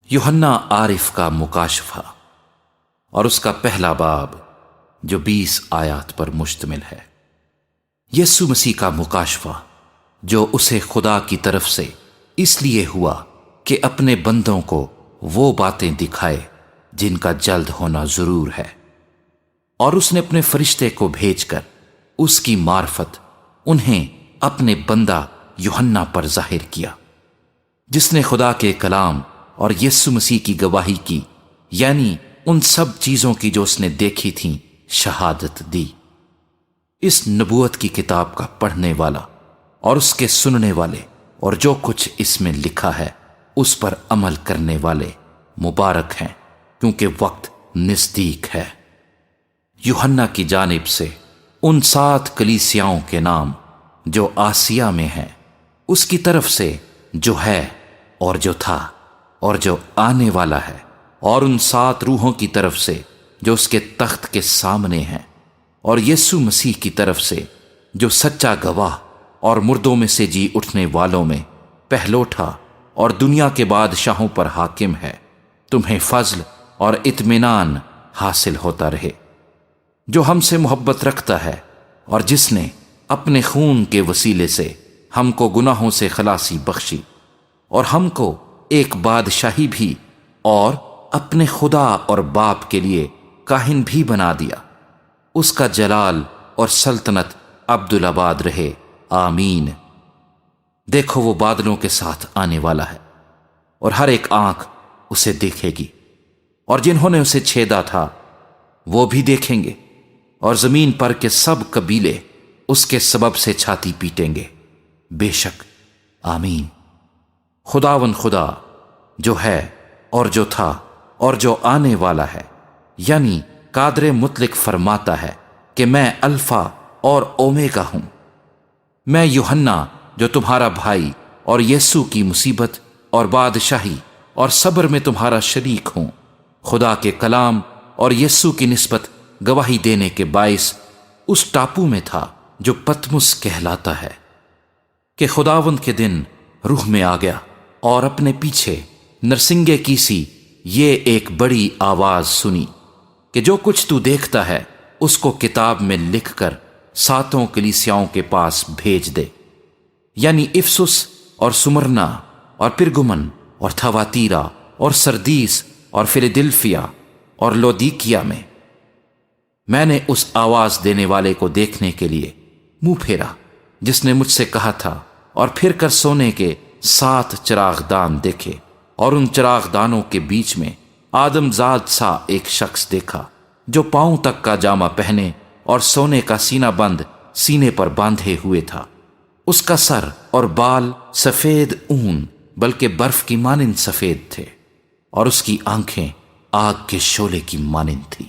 یوحنا عارف کا مکاشفہ اور اس کا پہلا باب جو 20 آیات پر مشتمل ہے۔ یسوع مسیح کا مکاشفہ جو اسے خدا کی طرف سے اس لیے ہوا کہ اپنے بندوں کو وہ باتیں دکھائے جن کا جلد ہونا ضرور ہے، اور اس نے اپنے فرشتے کو بھیج کر اس کی معرفت انہیں اپنے بندہ یوحنا پر ظاہر کیا، جس نے خدا کے کلام اور یسوع مسیح کی گواہی کی، یعنی ان سب چیزوں کی جو اس نے دیکھی تھیں شہادت دی۔ اس نبوت کی کتاب کا پڑھنے والا اور اس کے سننے والے اور جو کچھ اس میں لکھا ہے اس پر عمل کرنے والے مبارک ہیں، کیونکہ وقت نزدیک ہے۔ یوحنا کی جانب سے ان 7 کلیسیاؤں کے نام جو آسیا میں ہیں، اس کی طرف سے جو ہے اور جو تھا اور جو آنے والا ہے، اور ان 7 روحوں کی طرف سے جو اس کے تخت کے سامنے ہیں، اور یسوع مسیح کی طرف سے جو سچا گواہ اور مردوں میں سے جی اٹھنے والوں میں پہلوٹا اور دنیا کے بادشاہوں پر حاکم ہے، تمہیں فضل اور اطمینان حاصل ہوتا رہے، جو ہم سے محبت رکھتا ہے اور جس نے اپنے خون کے وسیلے سے ہم کو گناہوں سے خلاصی بخشی اور ہم کو ایک بادشاہی بھی اور اپنے خدا اور باپ کے لیے کاہن بھی بنا دیا۔ اس کا جلال اور سلطنت عبدالآباد رہے، آمین۔ دیکھو وہ بادلوں کے ساتھ آنے والا ہے، اور ہر ایک آنکھ اسے دیکھے گی، اور جنہوں نے اسے چھیدا تھا وہ بھی دیکھیں گے، اور زمین پر کے سب قبیلے اس کے سبب سے چھاتی پیٹیں گے، بے شک، آمین۔ خداوند خدا جو ہے اور جو تھا اور جو آنے والا ہے، یعنی قادر مطلق فرماتا ہے کہ میں الفا اور اومیگا ہوں۔ میں یوحنا جو تمہارا بھائی اور یسوع کی مصیبت اور بادشاہی اور صبر میں تمہارا شریک ہوں، خدا کے کلام اور یسوع کی نسبت گواہی دینے کے باعث اس ٹاپو میں تھا جو پتمس کہلاتا ہے، کہ خداوند کے دن روح میں آ گیا، اور اپنے پیچھے نرسنگے کی سی یہ ایک بڑی آواز سنی کہ جو کچھ تو دیکھتا ہے اس کو کتاب میں لکھ کر 7 کلیسیاؤں کے پاس بھیج دے، یعنی افسس اور سمرنا اور پرگمن اور تھواتیرا اور سردیس اور فیلدلفیا اور لودیکیا میں۔ میں نے اس آواز دینے والے کو دیکھنے کے لیے منہ پھیرا جس نے مجھ سے کہا تھا، اور پھر کر سونے کے 7 چراغ دان دیکھے، اور ان چراغ دانوں کے بیچ میں آدم زاد سا ایک شخص دیکھا جو پاؤں تک کا جامہ پہنے اور سونے کا سینہ بند سینے پر باندھے ہوئے تھا۔ اس کا سر اور بال سفید اون بلکہ برف کی مانند سفید تھے، اور اس کی آنکھیں آگ کے شعلے کی مانند تھی،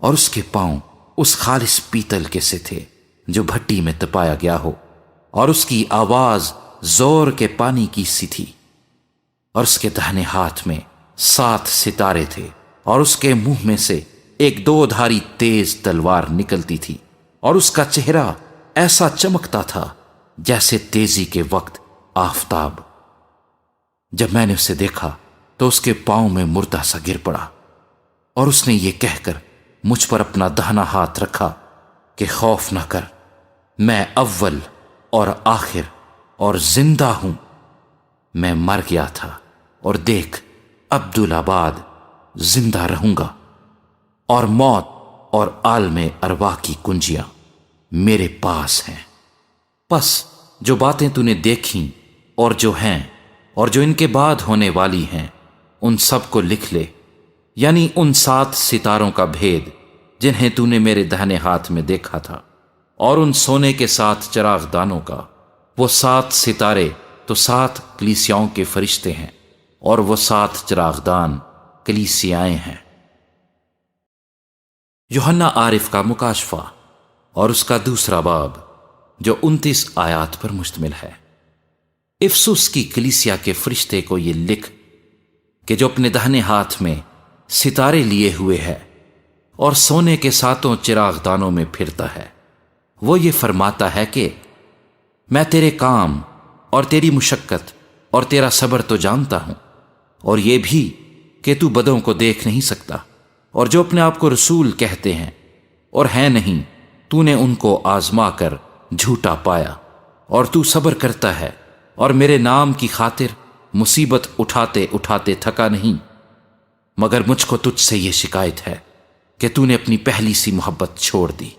اور اس کے پاؤں اس خالص پیتل کے سے تھے جو بھٹی میں تپایا گیا ہو، اور اس کی آواز زور کے پانی کی سی تھی، اور اس کے دہنے ہاتھ میں 7 ستارے تھے، اور اس کے منہ میں سے ایک 2 دھاری تیز تلوار نکلتی تھی، اور اس کا چہرہ ایسا چمکتا تھا جیسے تیزی کے وقت آفتاب۔ جب میں نے اسے دیکھا تو اس کے پاؤں میں مردہ سا گر پڑا، اور اس نے یہ کہہ کر مجھ پر اپنا دہنا ہاتھ رکھا کہ خوف نہ کر، میں اول اور آخر اور زندہ ہوں۔ میں مر گیا تھا، اور دیکھ عبدالآباد زندہ رہوں گا، اور موت اور عالم ارواح کی کنجیاں میرے پاس ہیں۔ پس جو باتیں تو نے دیکھیں اور جو ہیں اور جو ان کے بعد ہونے والی ہیں، ان سب کو لکھ لے، یعنی ان 7 ستاروں کا بھید جنہیں تو نے میرے دہنے ہاتھ میں دیکھا تھا، اور ان سونے کے 7 چراغ دانوں کا۔ وہ 7 ستارے تو 7 کلیسیاؤں کے فرشتے ہیں، اور وہ 7 چراغ دان کلیسیائیں ہیں۔ یوحنا عارف کا مکاشفہ اور اس کا دوسرا باب جو 29 آیات پر مشتمل ہے۔ افسس کی کلیسیا کے فرشتے کو یہ لکھ کہ جو اپنے دہنے ہاتھ میں ستارے لیے ہوئے ہے اور سونے کے 7 چراغ دانوں میں پھرتا ہے، وہ یہ فرماتا ہے کہ میں تیرے کام اور تیری مشقت اور تیرا صبر تو جانتا ہوں، اور یہ بھی کہ تو بدوں کو دیکھ نہیں سکتا، اور جو اپنے آپ کو رسول کہتے ہیں اور ہیں نہیں، تو نے ان کو آزما کر جھوٹا پایا، اور تو صبر کرتا ہے اور میرے نام کی خاطر مصیبت اٹھاتے اٹھاتے تھکا نہیں۔ مگر مجھ کو تجھ سے یہ شکایت ہے کہ تو نے اپنی پہلی سی محبت چھوڑ دی۔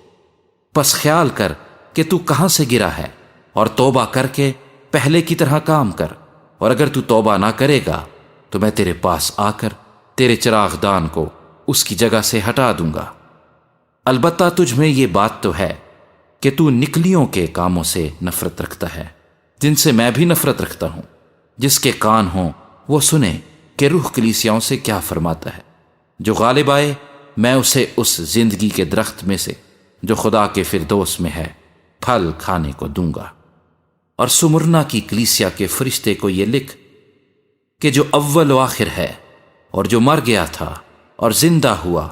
پس خیال کر کہ تو کہاں سے گرا ہے، اور توبہ کر کے پہلے کی طرح کام کر، اور اگر تو توبہ نہ کرے گا تو میں تیرے پاس آ کر تیرے چراغ دان کو اس کی جگہ سے ہٹا دوں گا۔ البتہ تجھ میں یہ بات تو ہے کہ تو نکلیوں کے کاموں سے نفرت رکھتا ہے، جن سے میں بھی نفرت رکھتا ہوں۔ جس کے کان ہوں وہ سنے کہ روح کلیسیاؤں سے کیا فرماتا ہے۔ جو غالب آئے میں اسے اس زندگی کے درخت میں سے جو خدا کے فردوس میں ہے پھل کھانے کو دوں گا۔ اور سمرنا کی کلیسیا کے فرشتے کو یہ لکھ کہ جو اول و آخر ہے اور جو مر گیا تھا اور زندہ ہوا،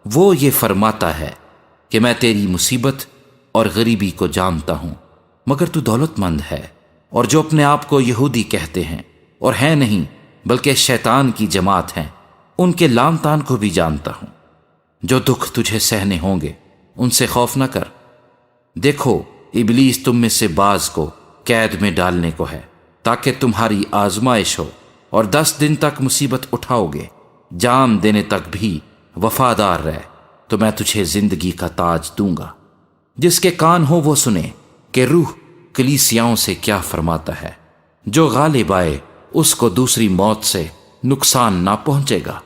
وہ یہ فرماتا ہے کہ میں تیری مصیبت اور غریبی کو جانتا ہوں، مگر تو دولت مند ہے، اور جو اپنے آپ کو یہودی کہتے ہیں اور ہیں نہیں بلکہ شیطان کی جماعت ہیں، ان کے لان تان کو بھی جانتا ہوں۔ جو دکھ تجھے سہنے ہوں گے ان سے خوف نہ کر۔ دیکھو ابلیس تم میں سے بعض کو قید میں ڈالنے کو ہے، تاکہ تمہاری آزمائش ہو، اور 10 دن تک مصیبت اٹھاؤ گے، جان دینے تک بھی وفادار رہ تو میں تجھے زندگی کا تاج دوں گا۔ جس کے کان ہو وہ سنے کہ روح کلیسیاؤں سے کیا فرماتا ہے۔ جو غالب آئے اس کو دوسری موت سے نقصان نہ پہنچے گا۔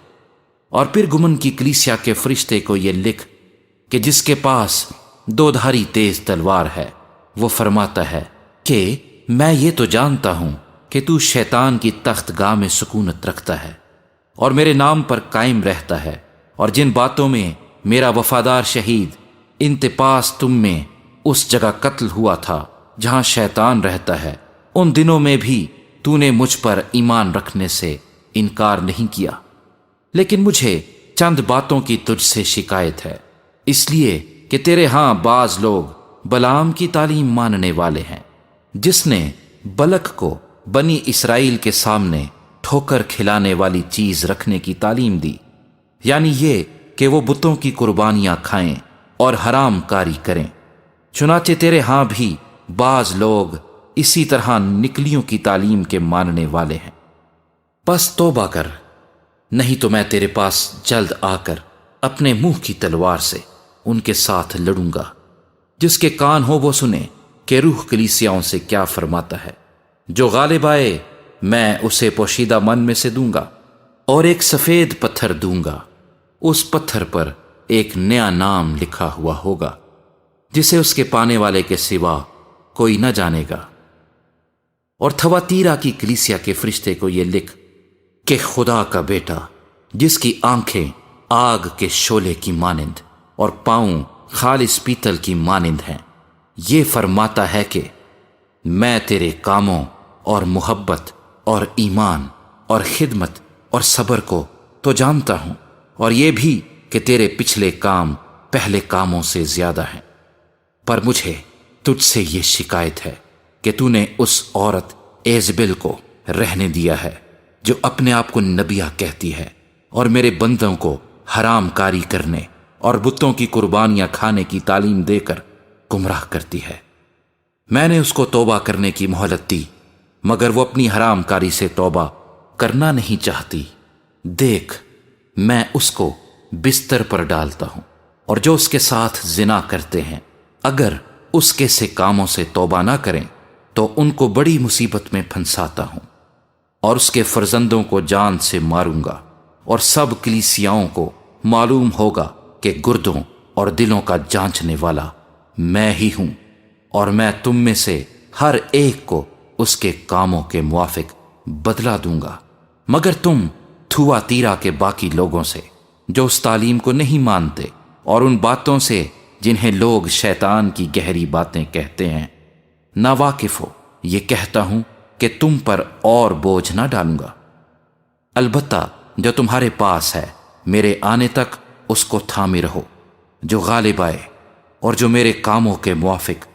اور پھر گمن کی کلیسیا کے فرشتے کو یہ لکھ کہ جس کے پاس 2 دھاری تیز تلوار ہے، وہ فرماتا ہے کہ میں یہ تو جانتا ہوں کہ تو شیطان کی تخت گاہ میں سکونت رکھتا ہے اور میرے نام پر قائم رہتا ہے، اور جن باتوں میں میرا وفادار شہید انتپاس تم میں اس جگہ قتل ہوا تھا جہاں شیطان رہتا ہے، ان دنوں میں بھی تو نے مجھ پر ایمان رکھنے سے انکار نہیں کیا۔ لیکن مجھے چند باتوں کی تجھ سے شکایت ہے، اس لیے کہ تیرے ہاں بعض لوگ بلعام کی تعلیم ماننے والے ہیں، جس نے بلک کو بنی اسرائیل کے سامنے ٹھوکر کھلانے والی چیز رکھنے کی تعلیم دی، یعنی یہ کہ وہ بتوں کی قربانیاں کھائیں اور حرام کاری کریں۔ چنانچہ تیرے ہاں بھی بعض لوگ اسی طرح نکلیوں کی تعلیم کے ماننے والے ہیں۔ پس توبہ کر، نہیں تو میں تیرے پاس جلد آ کر اپنے منہ کی تلوار سے ان کے ساتھ لڑوں گا۔ جس کے کان ہو وہ سنے کہ روح کلیسیاؤں سے کیا فرماتا ہے۔ جو غالب آئے میں اسے پوشیدہ من میں سے دوں گا، اور ایک سفید پتھر دوں گا، اس پتھر پر ایک نیا نام لکھا ہوا ہوگا جسے اس کے پانے والے کے سوا کوئی نہ جانے گا۔ اور تھواتیرا کی کلیسیا کے فرشتے کو یہ لکھ کہ خدا کا بیٹا جس کی آنکھیں آگ کے شعلے کی مانند اور پاؤں خالص پیتل کی مانند ہیں، یہ فرماتا ہے کہ میں تیرے کاموں اور محبت اور ایمان اور خدمت اور صبر کو تو جانتا ہوں، اور یہ بھی کہ تیرے پچھلے کام پہلے کاموں سے زیادہ ہیں، پر مجھے تجھ سے یہ شکایت ہے کہ تو نے اس عورت ایزبل کو رہنے دیا ہے جو اپنے آپ کو نبیہ کہتی ہے اور میرے بندوں کو حرام کاری کرنے اور بتوں کی قربانیاں کھانے کی تعلیم دے کر گمراہ کرتی ہے۔ میں نے اس کو توبہ کرنے کی مہلت دی، مگر وہ اپنی حرام کاری سے توبہ کرنا نہیں چاہتی۔ دیکھ میں اس کو بستر پر ڈالتا ہوں، اور جو اس کے ساتھ زنا کرتے ہیں اگر اس کے سے کاموں سے توبہ نہ کریں تو ان کو بڑی مصیبت میں پھنساتا ہوں، اور اس کے فرزندوں کو جان سے ماروں گا، اور سب کلیسیاؤں کو معلوم ہوگا کہ گردوں اور دلوں کا جانچنے والا میں ہی ہوں، اور میں تم میں سے ہر ایک کو اس کے کاموں کے موافق بدلہ دوں گا۔ مگر تم تھواتیرا کے باقی لوگوں سے جو اس تعلیم کو نہیں مانتے اور ان باتوں سے جنہیں لوگ شیطان کی گہری باتیں کہتے ہیں نا واقف ہو، یہ کہتا ہوں کہ تم پر اور بوجھ نہ ڈالوں گا۔ البتہ جو تمہارے پاس ہے میرے آنے تک اس کو تھامے رہو۔ جو غالب آئے اور جو میرے کاموں کے موافق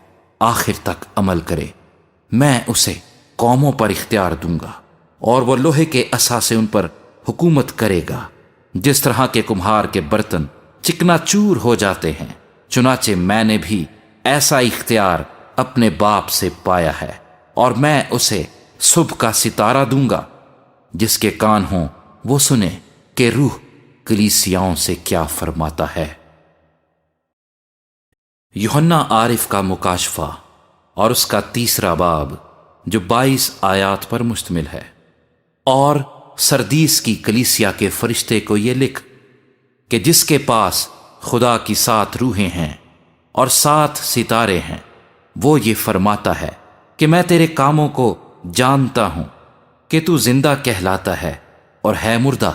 آخر تک عمل کرے، میں اسے قوموں پر اختیار دوں گا، اور وہ لوہے کے عصا سے ان پر حکومت کرے گا، جس طرح کے کمہار کے برتن چکنا چور ہو جاتے ہیں، چنانچہ میں نے بھی ایسا اختیار اپنے باپ سے پایا ہے، اور میں اسے صبح کا ستارہ دوں گا۔ جس کے کان ہوں وہ سنے کہ روح کلیسیاؤں سے کیا فرماتا ہے۔ یوحنا عارف کا مکاشفہ اور اس کا تیسرا باب، جو 22 آیات پر مشتمل ہے۔ اور سردیس کی کلیسیا کے فرشتے کو یہ لکھ کہ جس کے پاس خدا کی 7 روحیں ہیں اور 7 ستارے ہیں، وہ یہ فرماتا ہے کہ میں تیرے کاموں کو جانتا ہوں کہ تو زندہ کہلاتا ہے اور ہے مردہ۔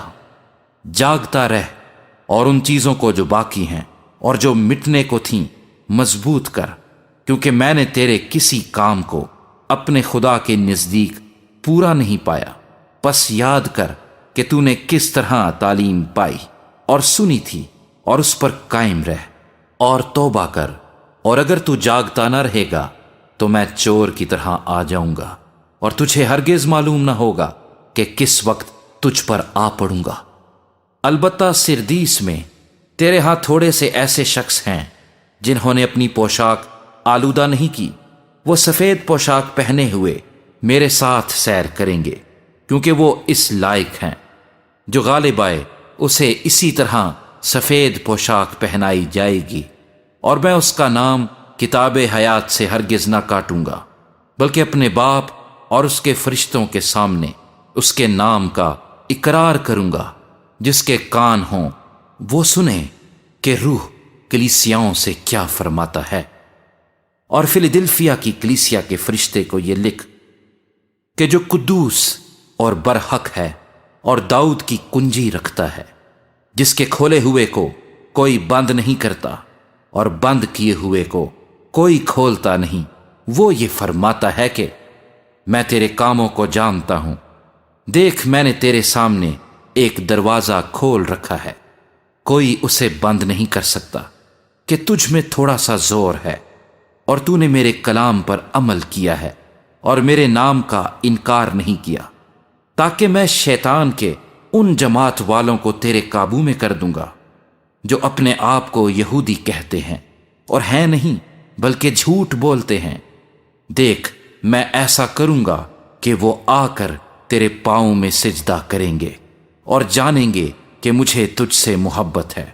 جاگتا رہ اور ان چیزوں کو جو باقی ہیں اور جو مٹنے کو تھیں مضبوط کر، کیونکہ میں نے تیرے کسی کام کو اپنے خدا کے نزدیک پورا نہیں پایا۔ پس یاد کر کہ تو نے کس طرح تعلیم پائی اور سنی تھی، اور اس پر قائم رہ اور توبہ کر۔ اور اگر تو جاگتا نہ رہے گا تو میں چور کی طرح آ جاؤں گا، اور تجھے ہرگز معلوم نہ ہوگا کہ کس وقت تجھ پر آ پڑوں گا۔ البتہ سردیس میں تیرے ہاں تھوڑے سے ایسے شخص ہیں جنہوں نے اپنی پوشاک آلودہ نہیں کی، وہ سفید پوشاک پہنے ہوئے میرے ساتھ سیر کریں گے، کیونکہ وہ اس لائق ہیں۔ جو غالب آئے اسے اسی طرح سفید پوشاک پہنائی جائے گی، اور میں اس کا نام کتاب حیات سے ہرگز نہ کاٹوں گا، بلکہ اپنے باپ اور اس کے فرشتوں کے سامنے اس کے نام کا اقرار کروں گا۔ جس کے کان ہوں وہ سنیں کہ روح کلیسیاؤں سے کیا فرماتا ہے۔ اور فیلادلفیا کی کلیسیا کے فرشتے کو یہ لکھ کہ جو قدوس اور برحق ہے اور داؤد کی کنجی رکھتا ہے، جس کے کھولے ہوئے کو کوئی بند نہیں کرتا اور بند کیے ہوئے کو کوئی کھولتا نہیں، وہ یہ فرماتا ہے کہ میں تیرے کاموں کو جانتا ہوں۔ دیکھ، میں نے تیرے سامنے ایک دروازہ کھول رکھا ہے، کوئی اسے بند نہیں کر سکتا، کہ تجھ میں تھوڑا سا زور ہے، اور تو نے میرے کلام پر عمل کیا ہے اور میرے نام کا انکار نہیں کیا، تاکہ میں شیطان کے ان جماعت والوں کو تیرے قابو میں کر دوں گا جو اپنے آپ کو یہودی کہتے ہیں اور ہیں نہیں بلکہ جھوٹ بولتے ہیں۔ دیکھ، میں ایسا کروں گا کہ وہ آ کر تیرے پاؤں میں سجدہ کریں گے اور جانیں گے کہ مجھے تجھ سے محبت ہے۔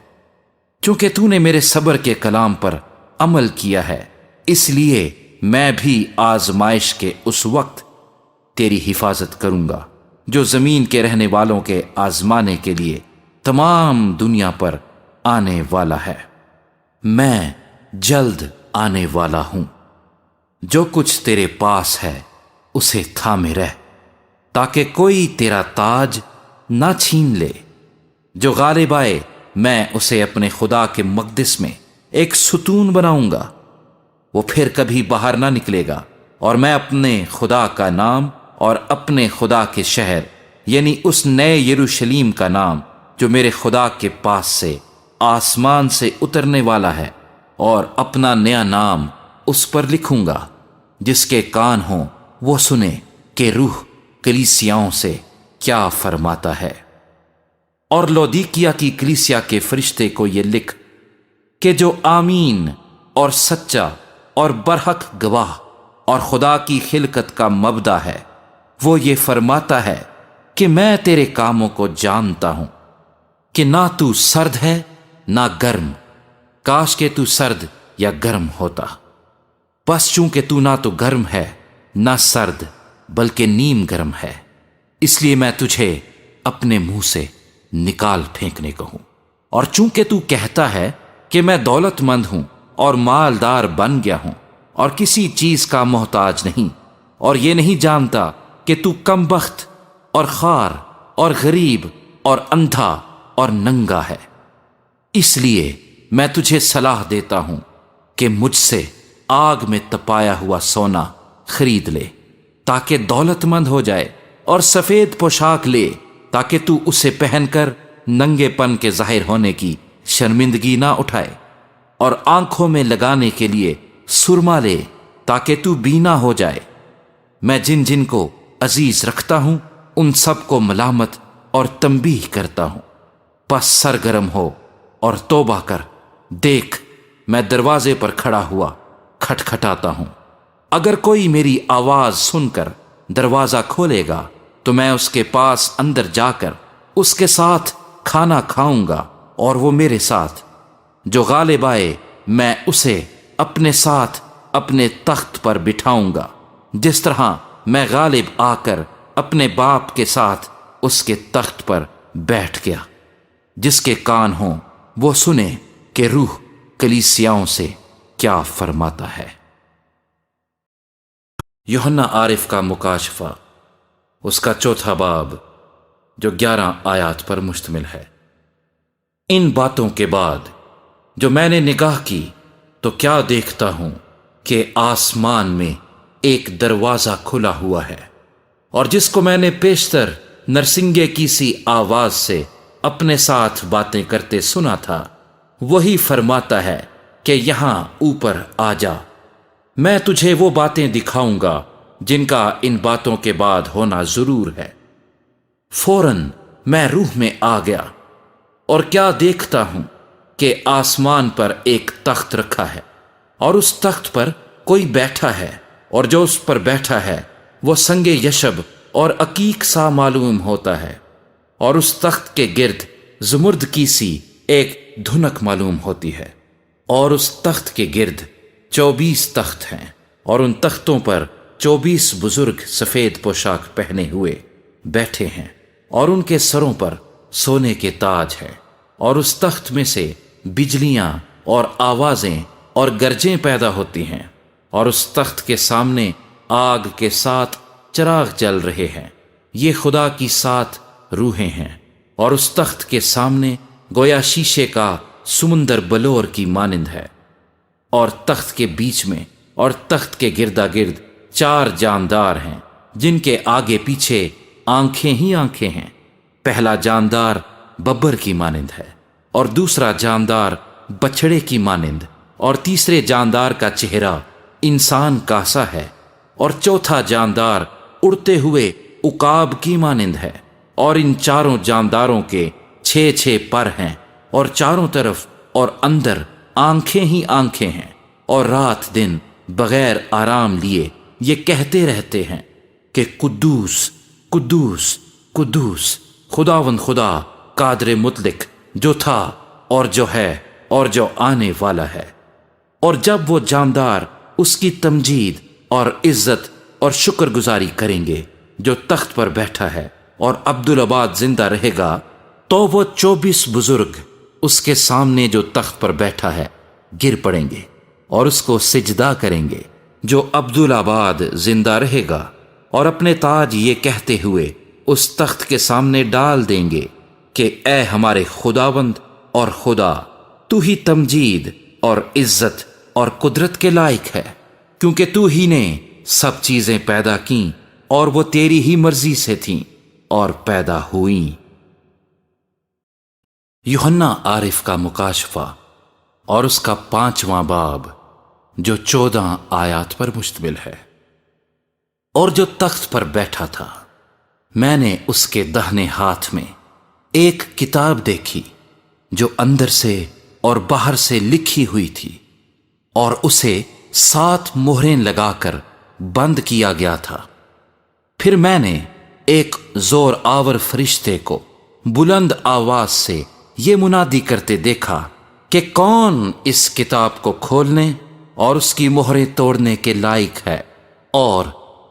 چونکہ تو نے میرے صبر کے کلام پر عمل کیا ہے، اس لیے میں بھی آزمائش کے اس وقت تیری حفاظت کروں گا جو زمین کے رہنے والوں کے آزمانے کے لیے تمام دنیا پر آنے والا ہے۔ میں جلد آنے والا ہوں۔ جو کچھ تیرے پاس ہے اسے تھامے رہ، تاکہ کوئی تیرا تاج نہ چھین لے۔ جو غالب آئے میں اسے اپنے خدا کے مقدس میں ایک ستون بناؤں گا، وہ پھر کبھی باہر نہ نکلے گا، اور میں اپنے خدا کا نام اور اپنے خدا کے شہر یعنی اس نئے یروشلیم کا نام جو میرے خدا کے پاس سے آسمان سے اترنے والا ہے، اور اپنا نیا نام اس پر لکھوں گا۔ جس کے کان ہوں وہ سنے کہ روح کلیسیاؤں سے کیا فرماتا ہے۔ اور لودیکیا کی کلیسیا کے فرشتے کو یہ لکھ کہ جو آمین اور سچا اور برحق گواہ اور خدا کی خلقت کا مبدا ہے، وہ یہ فرماتا ہے کہ میں تیرے کاموں کو جانتا ہوں کہ نہ تو سرد ہے نہ گرم، کاش کہ تو سرد یا گرم ہوتا۔ بس چونکہ تو نہ تو گرم ہے نہ سرد بلکہ نیم گرم ہے، اس لیے میں تجھے اپنے منہ سے نکال پھینکنے کو ہوں۔ اور چونکہ تو کہتا ہے کہ میں دولت مند ہوں اور مالدار بن گیا ہوں اور کسی چیز کا محتاج نہیں، اور یہ نہیں جانتا کہ تو کم بخت اور خوار اور غریب اور اندھا اور ننگا ہے، اس لیے میں تجھے صلاح دیتا ہوں کہ مجھ سے آگ میں تپایا ہوا سونا خرید لے تاکہ دولت مند ہو جائے، اور سفید پوشاک لے تاکہ تو اسے پہن کر ننگے پن کے ظاہر ہونے کی شرمندگی نہ اٹھائے، اور آنکھوں میں لگانے کے لیے سرما لے تاکہ تو بینا ہو جائے۔ میں جن جن کو عزیز رکھتا ہوں ان سب کو ملامت اور تنبیہ کرتا ہوں، پس سرگرم ہو اور توبہ کر۔ دیکھ، میں دروازے پر کھڑا ہوا کھٹکھٹاتا ہوں۔ اگر کوئی میری آواز سن کر دروازہ کھولے گا تو میں اس کے پاس اندر جا کر اس کے ساتھ کھانا کھاؤں گا اور وہ میرے ساتھ۔ جو غالب آئے میں اسے اپنے ساتھ اپنے تخت پر بٹھاؤں گا، جس طرح میں غالب آ کر اپنے باپ کے ساتھ اس کے تخت پر بیٹھ گیا۔ جس کے کان ہوں وہ سنے کہ روح کلیسیاؤں سے کیا فرماتا ہے۔ یوحنا عارف کا مکاشفہ، اس کا چوتھا باب، جو 11 آیات پر مشتمل ہے۔ ان باتوں کے بعد جو میں نے نگاہ کی تو کیا دیکھتا ہوں کہ آسمان میں ایک دروازہ کھلا ہوا ہے، اور جس کو میں نے پیشتر نرسنگے کی سی آواز سے اپنے ساتھ باتیں کرتے سنا تھا، وہی فرماتا ہے کہ یہاں اوپر آ جا، میں تجھے وہ باتیں دکھاؤں گا جن کا ان باتوں کے بعد ہونا ضرور ہے۔ فوراً میں روح میں آ گیا، اور کیا دیکھتا ہوں کہ آسمان پر ایک تخت رکھا ہے، اور اس تخت پر کوئی بیٹھا ہے، اور جو اس پر بیٹھا ہے وہ سنگ یشب اور عقیق سا معلوم ہوتا ہے، اور اس تخت کے گرد زمرد کی سی ایک دھنک معلوم ہوتی ہے، اور اس تخت کے گرد 24 تخت ہیں، اور ان تختوں پر 24 بزرگ سفید پوشاک پہنے ہوئے بیٹھے ہیں، اور ان کے سروں پر سونے کے تاج ہیں، اور اس تخت میں سے بجلیاں اور آوازیں اور گرجیں پیدا ہوتی ہیں، اور اس تخت کے سامنے آگ کے 7 چراغ جل رہے ہیں، یہ خدا کی 7 روحیں ہیں، اور اس تخت کے سامنے گویا شیشے کا سمندر بلور کی مانند ہے، اور تخت کے بیچ میں اور تخت کے گردا گرد 4 جاندار ہیں، جن کے آگے پیچھے آنکھیں ہی آنکھیں ہیں۔ پہلا جاندار ببر کی مانند ہے، اور دوسرا جاندار بچھڑے کی مانند، اور تیسرے جاندار کا چہرہ انسان کا سا ہے، اور چوتھا جاندار اڑتے ہوئے عقاب کی مانند ہے، اور ان 4 جانداروں کے 6 پر ہیں، اور چاروں طرف اور اندر آنکھیں ہی آنکھیں ہیں، اور رات دن بغیر آرام لیے یہ کہتے رہتے ہیں کہ قدوس قدوس قدوس خداوند خدا قادر مطلق، جو تھا اور جو ہے اور جو آنے والا ہے۔ اور جب وہ جاندار اس کی تمجید اور عزت اور شکر گزاری کریں گے جو تخت پر بیٹھا ہے اور عبدالآباد زندہ رہے گا، تو وہ 24 بزرگ اس کے سامنے جو تخت پر بیٹھا ہے گر پڑیں گے اور اس کو سجدہ کریں گے، جو عبدالآباد زندہ رہے گا، اور اپنے تاج یہ کہتے ہوئے اس تخت کے سامنے ڈال دیں گے کہ اے ہمارے خداوند اور خدا، تو ہی تمجید اور عزت اور قدرت کے لائق ہے، کیونکہ تو ہی نے سب چیزیں پیدا کیں اور وہ تیری ہی مرضی سے تھیں اور پیدا ہوئیں۔ یوحنا عارف کا مکاشفہ اور اس کا 5واں باب، جو 14 آیات پر مشتمل ہے۔ اور جو تخت پر بیٹھا تھا، میں نے اس کے دہنے ہاتھ میں ایک کتاب دیکھی جو اندر سے اور باہر سے لکھی ہوئی تھی، اور اسے 7 مہریں لگا کر بند کیا گیا تھا۔ پھر میں نے ایک زور آور فرشتے کو بلند آواز سے یہ منادی کرتے دیکھا کہ کون اس کتاب کو کھولنے اور اس کی مہریں توڑنے کے لائق ہے؟ اور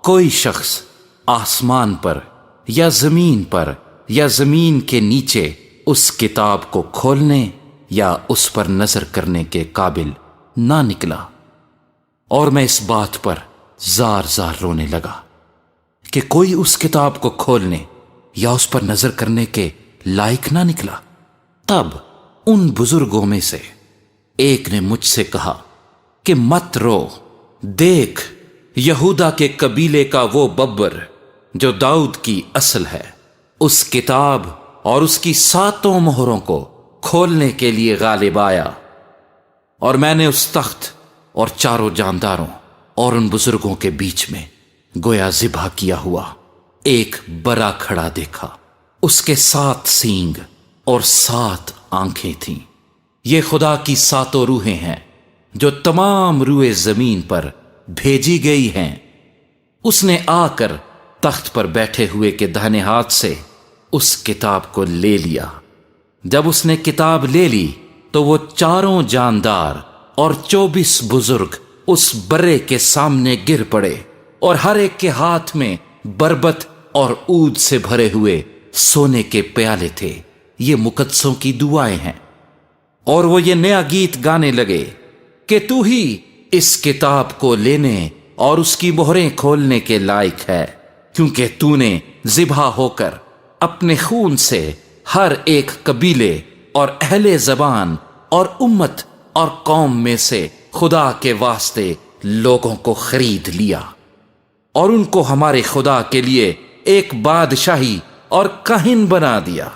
کوئی شخص آسمان پر یا زمین پر یا زمین کے نیچے اس کتاب کو کھولنے یا اس پر نظر کرنے کے قابل نہ نکلا۔ اور میں اس بات پر زار زار رونے لگا کہ کوئی اس کتاب کو کھولنے یا اس پر نظر کرنے کے لائق نہ نکلا۔ تب ان بزرگوں میں سے ایک نے مجھ سے کہا کہ مت رو، دیکھ، یہودا کے قبیلے کا وہ ببر جو داؤد کی اصل ہے، اس کتاب اور اس کی 7 مہروں کو کھولنے کے لیے غالب آیا۔ اور میں نے اس تخت اور 4 جانداروں اور ان بزرگوں کے بیچ میں گویا ذبح کیا ہوا ایک برا کھڑا دیکھا، اس کے 7 سینگ اور 7 آنکھیں تھیں۔ یہ خدا کی 7 روحیں ہیں جو تمام روئے زمین پر بھیجی گئی ہیں۔ اس نے آ کر تخت پر بیٹھے ہوئے کے دہنے ہاتھ سے اس کتاب کو لے لیا۔ جب اس نے کتاب لے لی تو وہ 4 جاندار اور 24 بزرگ اس برے کے سامنے گر پڑے، اور ہر ایک کے ہاتھ میں بربط اور عود سے بھرے ہوئے سونے کے پیالے تھے۔ یہ مقدسوں کی دعائیں ہیں۔ اور وہ یہ نیا گیت گانے لگے کہ تو ہی اس کتاب کو لینے اور اس کی مہریں کھولنے کے لائق ہے، کیونکہ تو نے ذبح ہو کر اپنے خون سے ہر ایک قبیلے اور اہل زبان اور امت اور قوم میں سے خدا کے واسطے لوگوں کو خرید لیا، اور ان کو ہمارے خدا کے لیے ایک بادشاہی اور کاہن بنا دیا،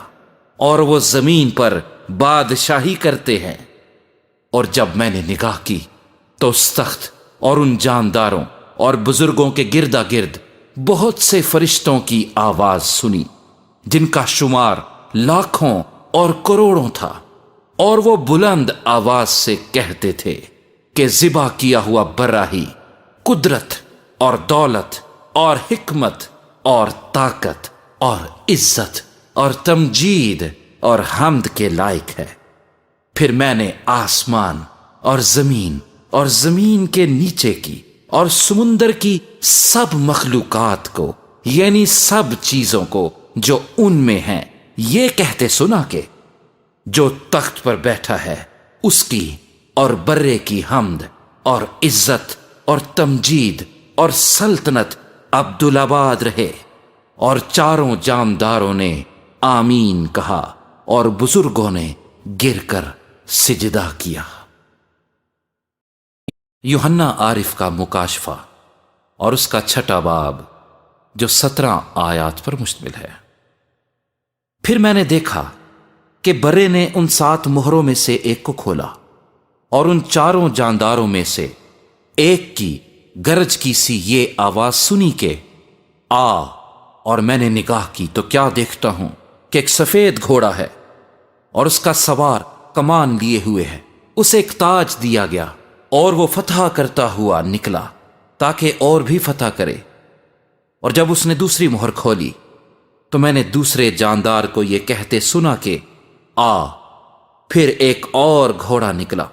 اور وہ زمین پر بادشاہی کرتے ہیں۔ اور جب میں نے نگاہ کی تو اس تخت اور ان جانداروں اور بزرگوں کے گردا گرد بہت سے فرشتوں کی آواز سنی، جن کا شمار لاکھوں اور کروڑوں تھا، اور وہ بلند آواز سے کہتے تھے کہ ذبح کیا ہوا براہی قدرت اور دولت اور حکمت اور طاقت اور عزت اور تمجید اور حمد کے لائق ہے۔ پھر میں نے آسمان اور زمین کے نیچے کی اور سمندر کی سب مخلوقات کو، یعنی سب چیزوں کو جو ان میں ہیں، یہ کہتے سنا کہ جو تخت پر بیٹھا ہے اس کی اور برے کی حمد اور عزت اور تمجید اور سلطنت عبدالآباد رہے۔ اور 4 جانداروں نے آمین کہا، اور بزرگوں نے گر کر سجدہ کیا۔ یوحنا عارف کا مکاشفہ اور اس کا 6واں باب، جو 17 آیات پر مشتمل ہے۔ پھر میں نے دیکھا کہ برے نے ان 7 مہروں میں سے ایک کو کھولا، اور ان 4 جانداروں میں سے ایک کی گرج کی سی یہ آواز سنی کہ آ، اور میں نے نگاہ کی تو کیا دیکھتا ہوں کہ ایک سفید گھوڑا ہے، اور اس کا سوار کمان لیے ہوئے ہے۔ اسے ایک تاج دیا گیا، اور وہ فتح کرتا ہوا نکلا تاکہ اور بھی فتح کرے۔ اور جب اس نے دوسری مہر کھولی تو میں نے دوسرے جاندار کو یہ کہتے سنا کہ آ۔ پھر ایک اور گھوڑا نکلا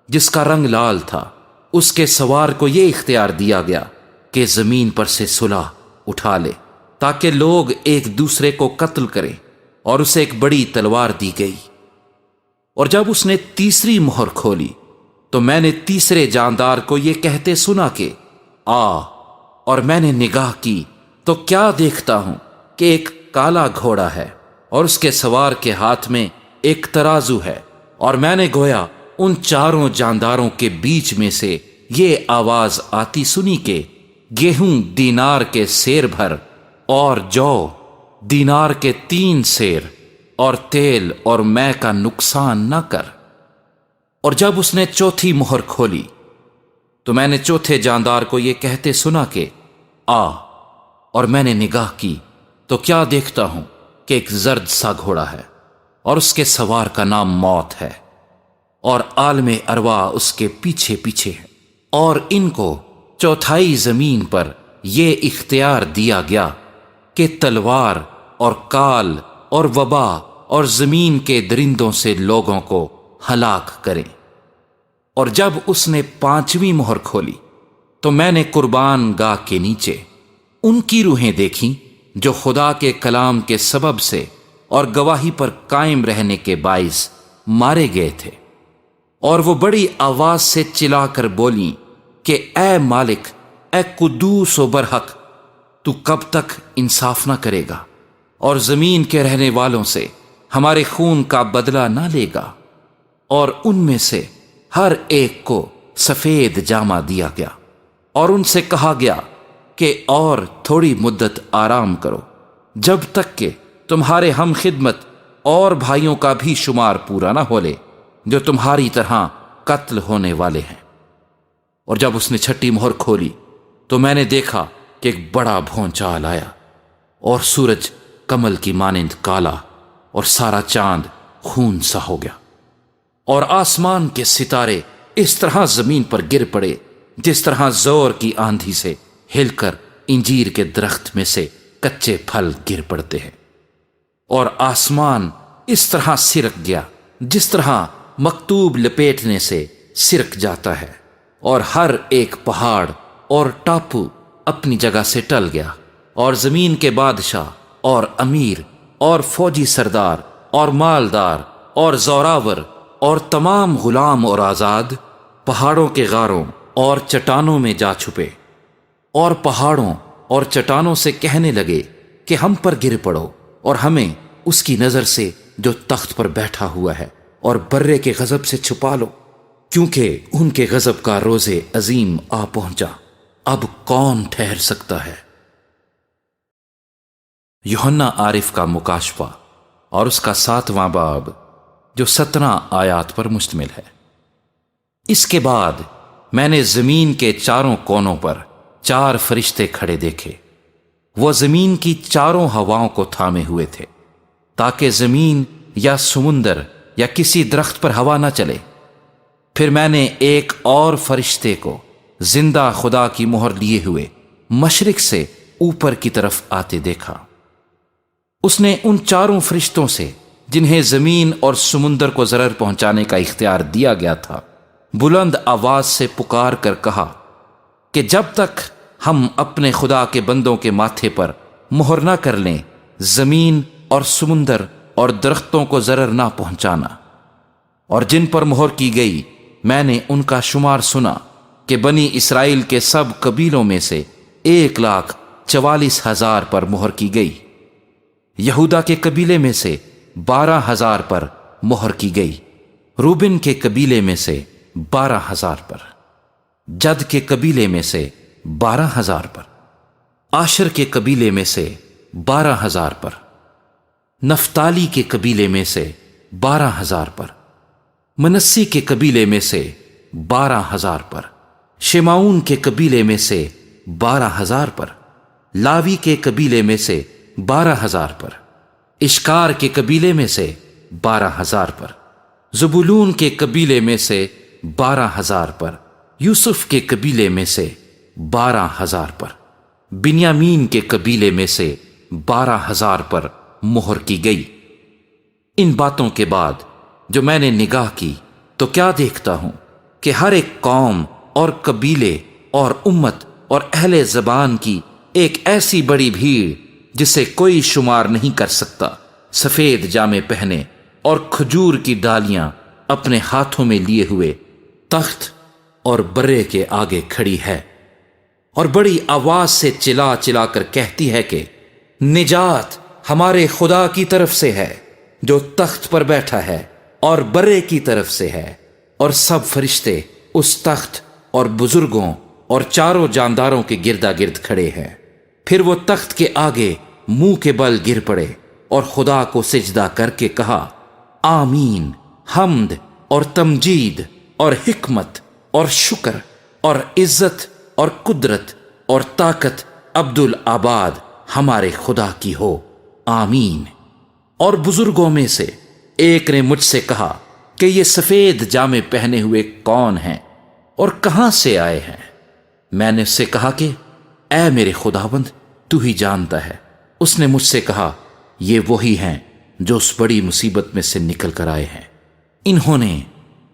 جس کا رنگ لال تھا۔ اس کے سوار کو یہ اختیار دیا گیا کہ زمین پر سے صلح اٹھا لے، تاکہ لوگ ایک دوسرے کو قتل کریں، اور اسے ایک بڑی تلوار دی گئی۔ اور جب اس نے تیسری مہر کھولی تو میں نے تیسرے جاندار کو یہ کہتے سنا کہ آ، اور میں نے نگاہ کی تو کیا دیکھتا ہوں کہ ایک کالا گھوڑا ہے، اور اس کے سوار کے ہاتھ میں ایک ترازو ہے۔ اور میں نے گویا ان 4 جانداروں کے بیچ میں سے یہ آواز آتی سنی کہ گیہوں دینار کے سیر بھر، اور جو دینار کے 3 سیر، اور تیل اور مے کا نقصان نہ کر۔ اور جب اس نے چوتھی مہر کھولی تو میں نے چوتھے جاندار کو یہ کہتے سنا کہ آ، اور میں نے نگاہ کی تو کیا دیکھتا ہوں کہ ایک زرد سا گھوڑا ہے، اور اس کے سوار کا نام موت ہے، اور عالم ارواح اس کے پیچھے پیچھے ہے۔ اور ان کو چوتھائی زمین پر یہ اختیار دیا گیا کہ تلوار اور کال اور وبا اور زمین کے درندوں سے لوگوں کو ہلاک کریں۔ اور جب اس نے 5ویں مہر کھولی تو میں نے قربان گاہ کے نیچے ان کی روحیں دیکھیں جو خدا کے کلام کے سبب سے اور گواہی پر قائم رہنے کے باعث مارے گئے تھے، اور وہ بڑی آواز سے چلا کر بولیں کہ اے مالک، اے قدوس و برحق، تو کب تک انصاف نہ کرے گا اور زمین کے رہنے والوں سے ہمارے خون کا بدلہ نہ لے گا؟ اور ان میں سے ہر ایک کو سفید جامہ دیا گیا، اور ان سے کہا گیا کہ اور تھوڑی مدت آرام کرو، جب تک کہ تمہارے ہم خدمت اور بھائیوں کا بھی شمار پورا نہ ہو لے جو تمہاری طرح قتل ہونے والے ہیں۔ اور جب اس نے 6ٹھی مہر کھولی تو میں نے دیکھا کہ ایک بڑا بھونچال آیا، اور سورج کمل کی مانند کالا اور سارا چاند خون سا ہو گیا، اور آسمان کے ستارے اس طرح زمین پر گر پڑے جس طرح زور کی آندھی سے ہل کر انجیر کے درخت میں سے کچے پھل گر پڑتے ہیں، اور آسمان اس طرح سرک گیا جس طرح مکتوب لپیٹنے سے سرک جاتا ہے، اور ہر ایک پہاڑ اور ٹاپو اپنی جگہ سے ٹل گیا، اور زمین کے بادشاہ اور امیر اور فوجی سردار اور مالدار اور زوراور اور تمام غلام اور آزاد پہاڑوں کے غاروں اور چٹانوں میں جا چھپے، اور پہاڑوں اور چٹانوں سے کہنے لگے کہ ہم پر گر پڑو اور ہمیں اس کی نظر سے جو تخت پر بیٹھا ہوا ہے اور برے کے غضب سے چھپا لو، کیونکہ ان کے غضب کا روز عظیم آ پہنچا، اب کون ٹھہر سکتا ہے؟ یوحنا عارف کا مکاشفہ اور اس کا 7واں باب جو 17 آیات پر مشتمل ہے۔ اس کے بعد میں نے زمین کے چاروں کونوں پر 4 فرشتے کھڑے دیکھے، وہ زمین کی چاروں ہواؤں کو تھامے ہوئے تھے، تاکہ زمین یا سمندر یا کسی درخت پر ہوا نہ چلے۔ پھر میں نے ایک اور فرشتے کو زندہ خدا کی مہر لیے ہوئے مشرق سے اوپر کی طرف آتے دیکھا۔ اس نے ان چاروں فرشتوں سے جنہیں زمین اور سمندر کو ضرر پہنچانے کا اختیار دیا گیا تھا بلند آواز سے پکار کر کہا کہ جب تک ہم اپنے خدا کے بندوں کے ماتھے پر مہر نہ کر لیں، زمین اور سمندر اور درختوں کو ضرر نہ پہنچانا۔ اور جن پر مہر کی گئی میں نے ان کا شمار سنا کہ بنی اسرائیل کے سب قبیلوں میں سے 1,44,000 پر مہر کی گئی، یہودا کے قبیلے میں سے 12,000 پر مہر کی گئی، روبن کے قبیلے میں سے 12,000 پر، جد کے قبیلے میں سے 12,000 پر، آشر کے قبیلے میں سے 12,000 پر، نفتالی کے قبیلے میں سے 12,000 پر، منسی کے قبیلے میں سے 12,000 پر، شمعون کے قبیلے میں سے 12,000 پر، لاوی کے قبیلے میں سے 12,000 پر، اشکار کے قبیلے میں سے 12,000 پر، زبولون کے قبیلے میں سے 12,000 پر، یوسف کے قبیلے میں سے 12,000 پر، بنیامین کے قبیلے میں سے 12,000 پر مہر کی گئی۔ ان باتوں کے بعد جو میں نے نگاہ کی تو کیا دیکھتا ہوں کہ ہر ایک قوم اور قبیلے اور امت اور اہل زبان کی ایک ایسی بڑی بھیڑ جسے کوئی شمار نہیں کر سکتا، سفید جامے پہنے اور کھجور کی ڈالیاں اپنے ہاتھوں میں لیے ہوئے تخت اور برے کے آگے کھڑی ہے، اور بڑی آواز سے چلا چلا کر کہتی ہے کہ نجات ہمارے خدا کی طرف سے ہے جو تخت پر بیٹھا ہے اور برے کی طرف سے ہے، اور سب فرشتے اس تخت اور بزرگوں اور چاروں جانداروں کے گردا گرد کھڑے ہیں۔ پھر وہ تخت کے آگے منہ کے بل گر پڑے اور خدا کو سجدہ کر کے کہا، آمین، حمد اور تمجید اور حکمت اور شکر اور عزت اور قدرت اور طاقت عبدالآباد ہمارے خدا کی ہو، آمین۔ اور بزرگوں میں سے ایک نے مجھ سے کہا کہ یہ سفید جامے پہنے ہوئے کون ہیں اور کہاں سے آئے ہیں؟ میں نے اس سے کہا کہ اے میرے خداوند، تو ہی جانتا ہے۔ اس نے مجھ سے کہا، یہ وہی ہیں جو اس بڑی مصیبت میں سے نکل کر آئے ہیں، انہوں نے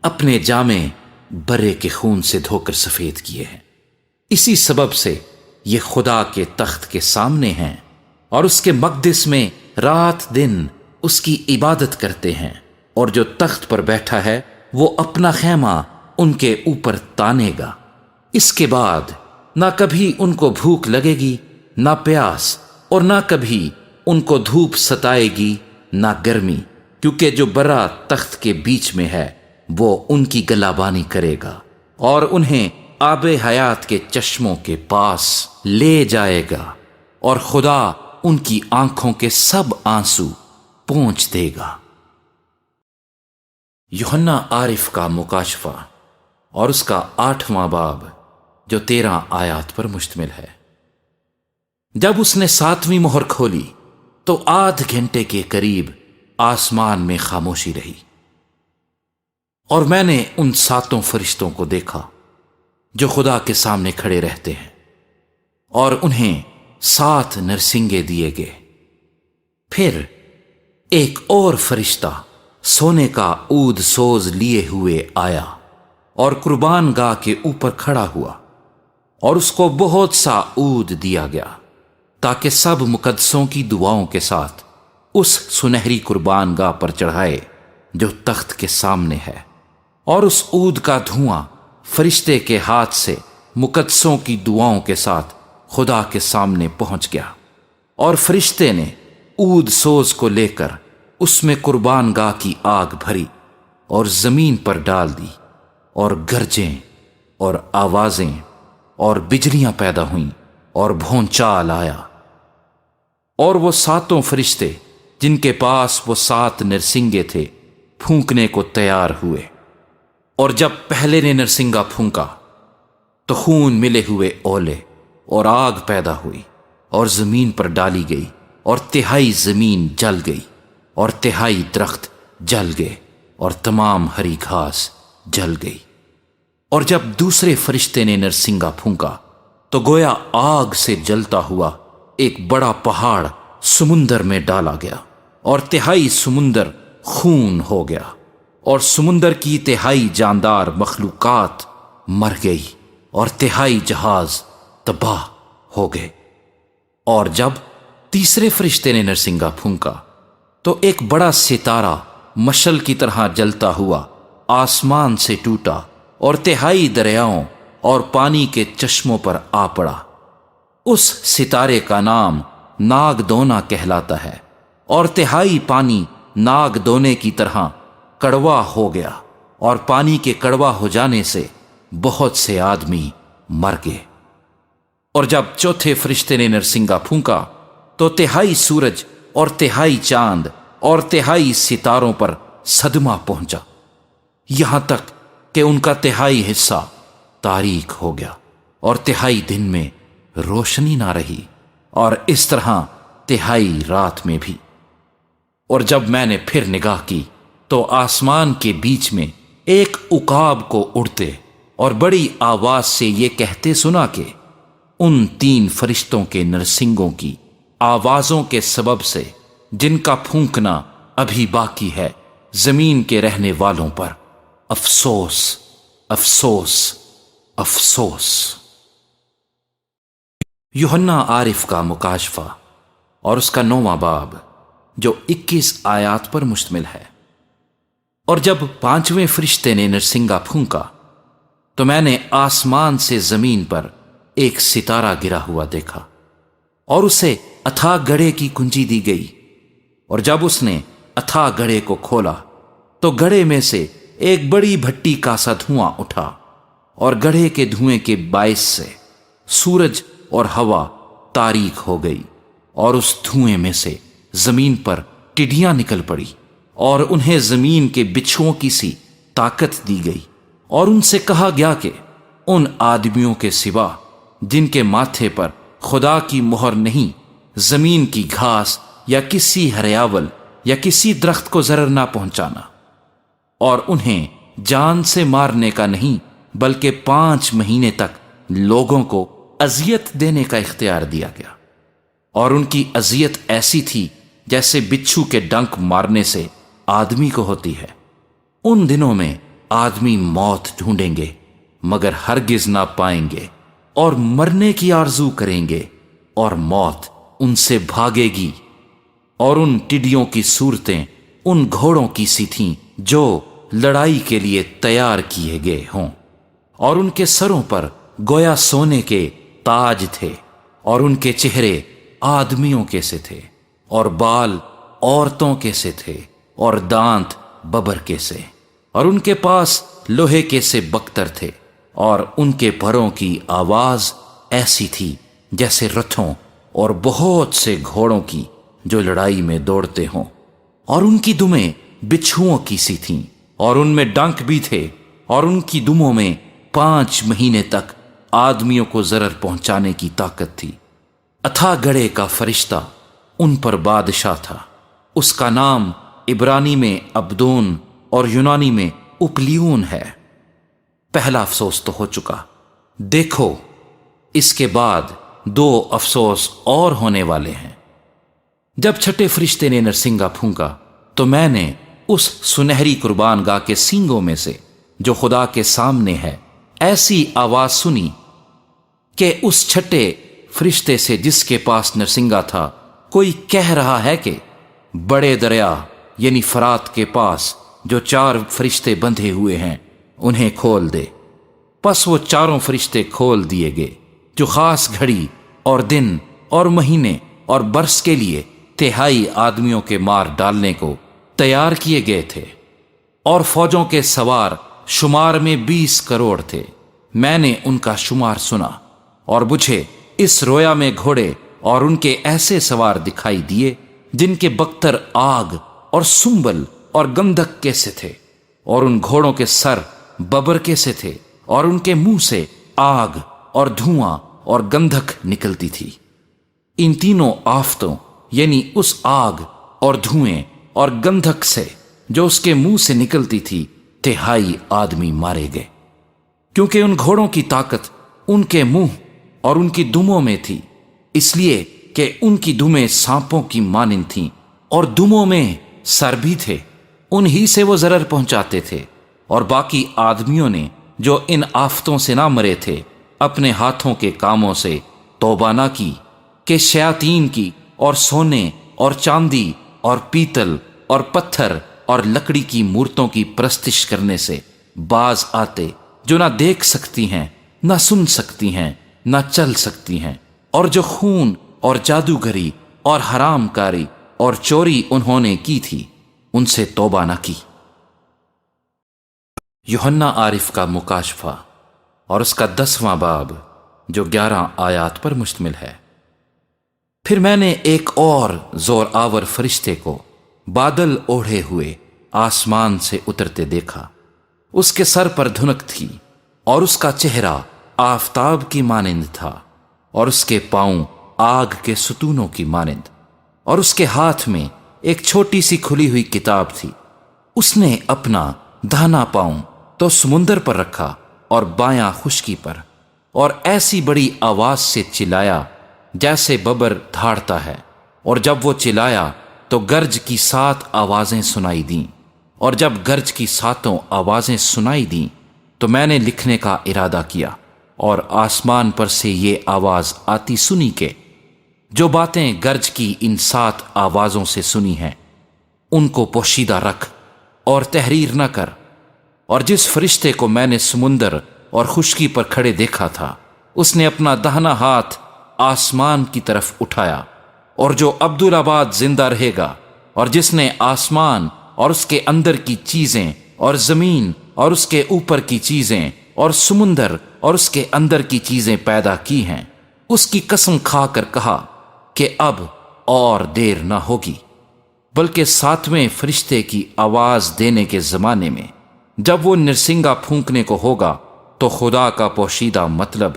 اپنے جامے برے کے خون سے دھو کر سفید کیے ہیں، اسی سبب سے یہ خدا کے تخت کے سامنے ہیں اور اس کے مقدس میں رات دن اس کی عبادت کرتے ہیں، اور جو تخت پر بیٹھا ہے وہ اپنا خیمہ ان کے اوپر تانے گا۔ اس کے بعد نہ کبھی ان کو بھوک لگے گی نہ پیاس، اور نہ کبھی ان کو دھوپ ستائے گی نہ گرمی، کیونکہ جو برا تخت کے بیچ میں ہے وہ ان کی گلابانی کرے گا اور انہیں آب حیات کے چشموں کے پاس لے جائے گا، اور خدا ان کی آنکھوں کے سب آنسو پونچھ دے گا۔ یوحنا عارف کا مکاشفہ اور اس کا 8واں باب جو 13 آیات پر مشتمل ہے۔ جب اس نے 7ویں مہر کھولی تو آدھ گھنٹے کے قریب آسمان میں خاموشی رہی، اور میں نے ان 7 فرشتوں کو دیکھا جو خدا کے سامنے کھڑے رہتے ہیں، اور انہیں 7 نرسنگے دیے گئے۔ پھر ایک اور فرشتہ سونے کا عود سوز لیے ہوئے آیا اور قربان گاہ کے اوپر کھڑا ہوا، اور اس کو بہت سا عود دیا گیا تاکہ سب مقدسوں کی دعاؤں کے ساتھ اس سنہری قربان گاہ پر چڑھائے جو تخت کے سامنے ہے۔ اور اس عود کا دھواں فرشتے کے ہاتھ سے مقدسوں کی دعاؤں کے ساتھ خدا کے سامنے پہنچ گیا، اور فرشتے نے عود سوز کو لے کر اس میں قربان گاہ کی آگ بھری اور زمین پر ڈال دی، اور گرجیں اور آوازیں اور بجلیاں پیدا ہوئیں اور بھونچال آیا۔ اور وہ 7 فرشتے جن کے پاس وہ 7 نرسنگے تھے پھونکنے کو تیار ہوئے، اور جب پہلے نے نرسنگا پھونکا تو خون ملے ہوئے اولے اور آگ پیدا ہوئی اور زمین پر ڈالی گئی، اور 1/3 زمین جل گئی، اور 1/3 درخت جل گئے، اور تمام ہری گھاس جل گئی۔ اور جب دوسرے فرشتے نے نرسنگا پھونکا تو گویا آگ سے جلتا ہوا ایک بڑا پہاڑ سمندر میں ڈالا گیا، اور 1/3 سمندر خون ہو گیا، اور سمندر کی 1/3 جاندار مخلوقات مر گئی، اور 1/3 جہاز تباہ ہو گئے۔ اور جب تیسرے فرشتے نے نرسنگا پھونکا تو ایک بڑا ستارہ مشعل کی طرح جلتا ہوا آسمان سے ٹوٹا، اور 1/3 دریاؤں اور پانی کے چشموں پر آ پڑا۔ اس ستارے کا نام ناگ دونا کہلاتا ہے، اور 1/3 پانی ناگ دونے کی طرح کڑوا ہو گیا، اور پانی کے کڑوا ہو جانے سے بہت سے آدمی مر گئے۔ اور جب چوتھے فرشتے نے نرسنگا پھونکا تو 1/3 سورج اور 1/3 چاند اور 1/3 ستاروں پر صدمہ پہنچا، یہاں تک کہ ان کا 1/3 حصہ تاریک ہو گیا، اور 1/3 دن میں روشنی نہ رہی، اور اس طرح 1/3 رات میں بھی۔ اور جب میں نے پھر نگاہ کی تو آسمان کے بیچ میں ایک عقاب کو اڑتے اور بڑی آواز سے یہ کہتے سنا کہ ان 3 فرشتوں کے نرسنگوں کی آوازوں کے سبب سے جن کا پھونکنا ابھی باقی ہے، زمین کے رہنے والوں پر افسوس، افسوس، افسوس۔ یوحنا عارف کا مکاشفہ اور اس کا 9واں باب جو 21 آیات پر مشتمل ہے۔ اور جب 5ویں فرشتے نے نرسنگا پھونکا تو میں نے آسمان سے زمین پر ایک ستارہ گرا ہوا دیکھا، اور اسے اتھا گڑھے کی کنجی دی گئی، اور جب اس نے اتھا گڑھے کو کھولا تو گڑھے میں سے ایک بڑی بھٹی کا سا دھواں اٹھا، اور گڑھے کے دھوئیں کے باعث سے سورج اور ہوا تاریک ہو گئی، اور اس دھوئیں میں سے زمین پر ٹڈیاں نکل پڑی، اور انہیں زمین کے بچھوؤں کی سی طاقت دی گئی، اور ان سے کہا گیا کہ ان آدمیوں کے سوا جن کے ماتھے پر خدا کی مہر نہیں، زمین کی گھاس یا کسی ہریاول یا کسی درخت کو ضرر نہ پہنچانا، اور انہیں جان سے مارنے کا نہیں بلکہ 5 مہینے تک لوگوں کو اذیت دینے کا اختیار دیا گیا۔ اور ان کی اذیت ایسی تھی جیسے بچھو کے ڈنک مارنے سے آدمی کو ہوتی ہے۔ ان دنوں میں آدمی موت ڈھونڈیں گے مگر ہرگز نہ پائیں گے، اور مرنے کی آرزو کریں گے اور موت ان سے بھاگے گی۔ اور ان ٹڈیوں کی صورتیں ان گھوڑوں کی سی تھیں جو لڑائی کے لیے تیار کیے گئے ہوں، اور ان کے سروں پر گویا سونے کے تاج تھے، اور ان کے چہرے آدمیوں کے سے تھے، اور بال عورتوں کے سے تھے، اور دانت ببر کے سے، اور ان کے پاس لوہے کے سے بکتر تھے، اور ان کے پروں کی آواز ایسی تھی جیسے رتھوں اور بہت سے گھوڑوں کی جو لڑائی میں دوڑتے ہوں، اور ان کی دمیں بچھوؤں کی سی تھیں، اور ان میں ڈنک بھی تھے، اور ان کی دموں میں 5 مہینے تک آدمیوں کو ضرر پہنچانے کی طاقت تھی۔ اتھا گڑھے کا فرشتہ ان پر بادشاہ تھا۔ اس کا نام عبرانی میں ابدون اور یونانی میں اپلیون ہے۔ پہلا افسوس تو ہو چکا، دیکھو اس کے بعد 2 افسوس اور ہونے والے ہیں۔ جب چھٹے فرشتے نے نرسنگا پھونکا تو میں نے اس سنہری قربان گاہ کے سینگوں میں سے جو خدا کے سامنے ہے ایسی آواز سنی کہ اس چھٹے فرشتے سے جس کے پاس نرسنگا تھا کوئی کہہ رہا ہے کہ بڑے دریا یعنی فرات کے پاس جو 4 فرشتے بندھے ہوئے ہیں انہیں کھول دے۔ پس وہ 4 فرشتے کھول دیے گئے جو خاص گھڑی اور دن اور مہینے اور برس کے لیے 3 آدمیوں کے مار ڈالنے کو تیار کیے گئے تھے، اور فوجوں کے سوار شمار میں 20 کروڑ تھے۔ میں نے ان کا شمار سنا، اور مجھے اس رویا میں گھوڑے اور ان کے ایسے سوار دکھائی دیے جن کے بختر آگ اور سنبل اور گندھک کے سے تھے، اور ان گھوڑوں کے سر ببر کے سے تھے، اور ان کے منہ سے آگ اور دھواں اور گندھک نکلتی تھی۔ ان تینوں آفتوں یعنی اس آگ اور دھوئیں اور گندھک سے جو اس کے منہ سے نکلتی تھی 3 آدمی مارے گئے، کیونکہ ان گھوڑوں کی طاقت ان کے منہ اور ان کی دموں میں تھی، اس لیے کہ ان کی دمیں سانپوں کی مانند تھیں اور دموں میں سر بھی تھے، انہی سے وہ ضرر پہنچاتے تھے۔ اور باقی آدمیوں نے جو ان آفتوں سے نہ مرے تھے اپنے ہاتھوں کے کاموں سے توبہ نہ کی کہ شیاطین کی اور سونے اور چاندی اور پیتل اور پتھر اور لکڑی کی مورتوں کی پرستش کرنے سے باز آتے، جو نہ دیکھ سکتی ہیں، نہ سن سکتی ہیں، نہ چل سکتی ہیں، اور جو خون اور جادوگری اور حرام کاری اور چوری انہوں نے کی تھی ان سے توبہ نہ کی۔ یوحنا عارف کا مکاشفہ اور اس کا 10واں باب جو 11 آیات پر مشتمل ہے۔ پھر میں نے ایک اور زور آور فرشتے کو بادل اوڑھے ہوئے آسمان سے اترتے دیکھا۔ اس کے سر پر دھنک تھی اور اس کا چہرہ آفتاب کی مانند تھا، اور اس کے پاؤں آگ کے ستونوں کی مانند، اور اس کے ہاتھ میں ایک چھوٹی سی کھلی ہوئی کتاب تھی۔ اس نے اپنا داہنا پاؤں تو سمندر پر رکھا اور بایاں خشکی پر، اور ایسی بڑی آواز سے چلایا جیسے ببر دھاڑتا ہے، اور جب وہ چلایا تو گرج کی 7 آوازیں سنائی دیں، اور جب گرج کی 7 آوازیں سنائی دیں تو میں نے لکھنے کا ارادہ کیا، اور آسمان پر سے یہ آواز آتی سنی کہ جو باتیں گرج کی ان 7 آوازوں سے سنی ہیں ان کو پوشیدہ رکھ اور تحریر نہ کر۔ اور جس فرشتے کو میں نے سمندر اور خشکی پر کھڑے دیکھا تھا اس نے اپنا داہنا ہاتھ آسمان کی طرف اٹھایا، اور جو عبدالآباد زندہ رہے گا، اور جس نے آسمان اور اس کے اندر کی چیزیں اور زمین اور اس کے اوپر کی چیزیں اور سمندر اور اس کے اندر کی چیزیں پیدا کی ہیں، اس کی قسم کھا کر کہا کہ اب اور دیر نہ ہوگی، بلکہ 7ویں فرشتے کی آواز دینے کے زمانے میں جب وہ نرسنگا پھونکنے کو ہوگا تو خدا کا پوشیدہ مطلب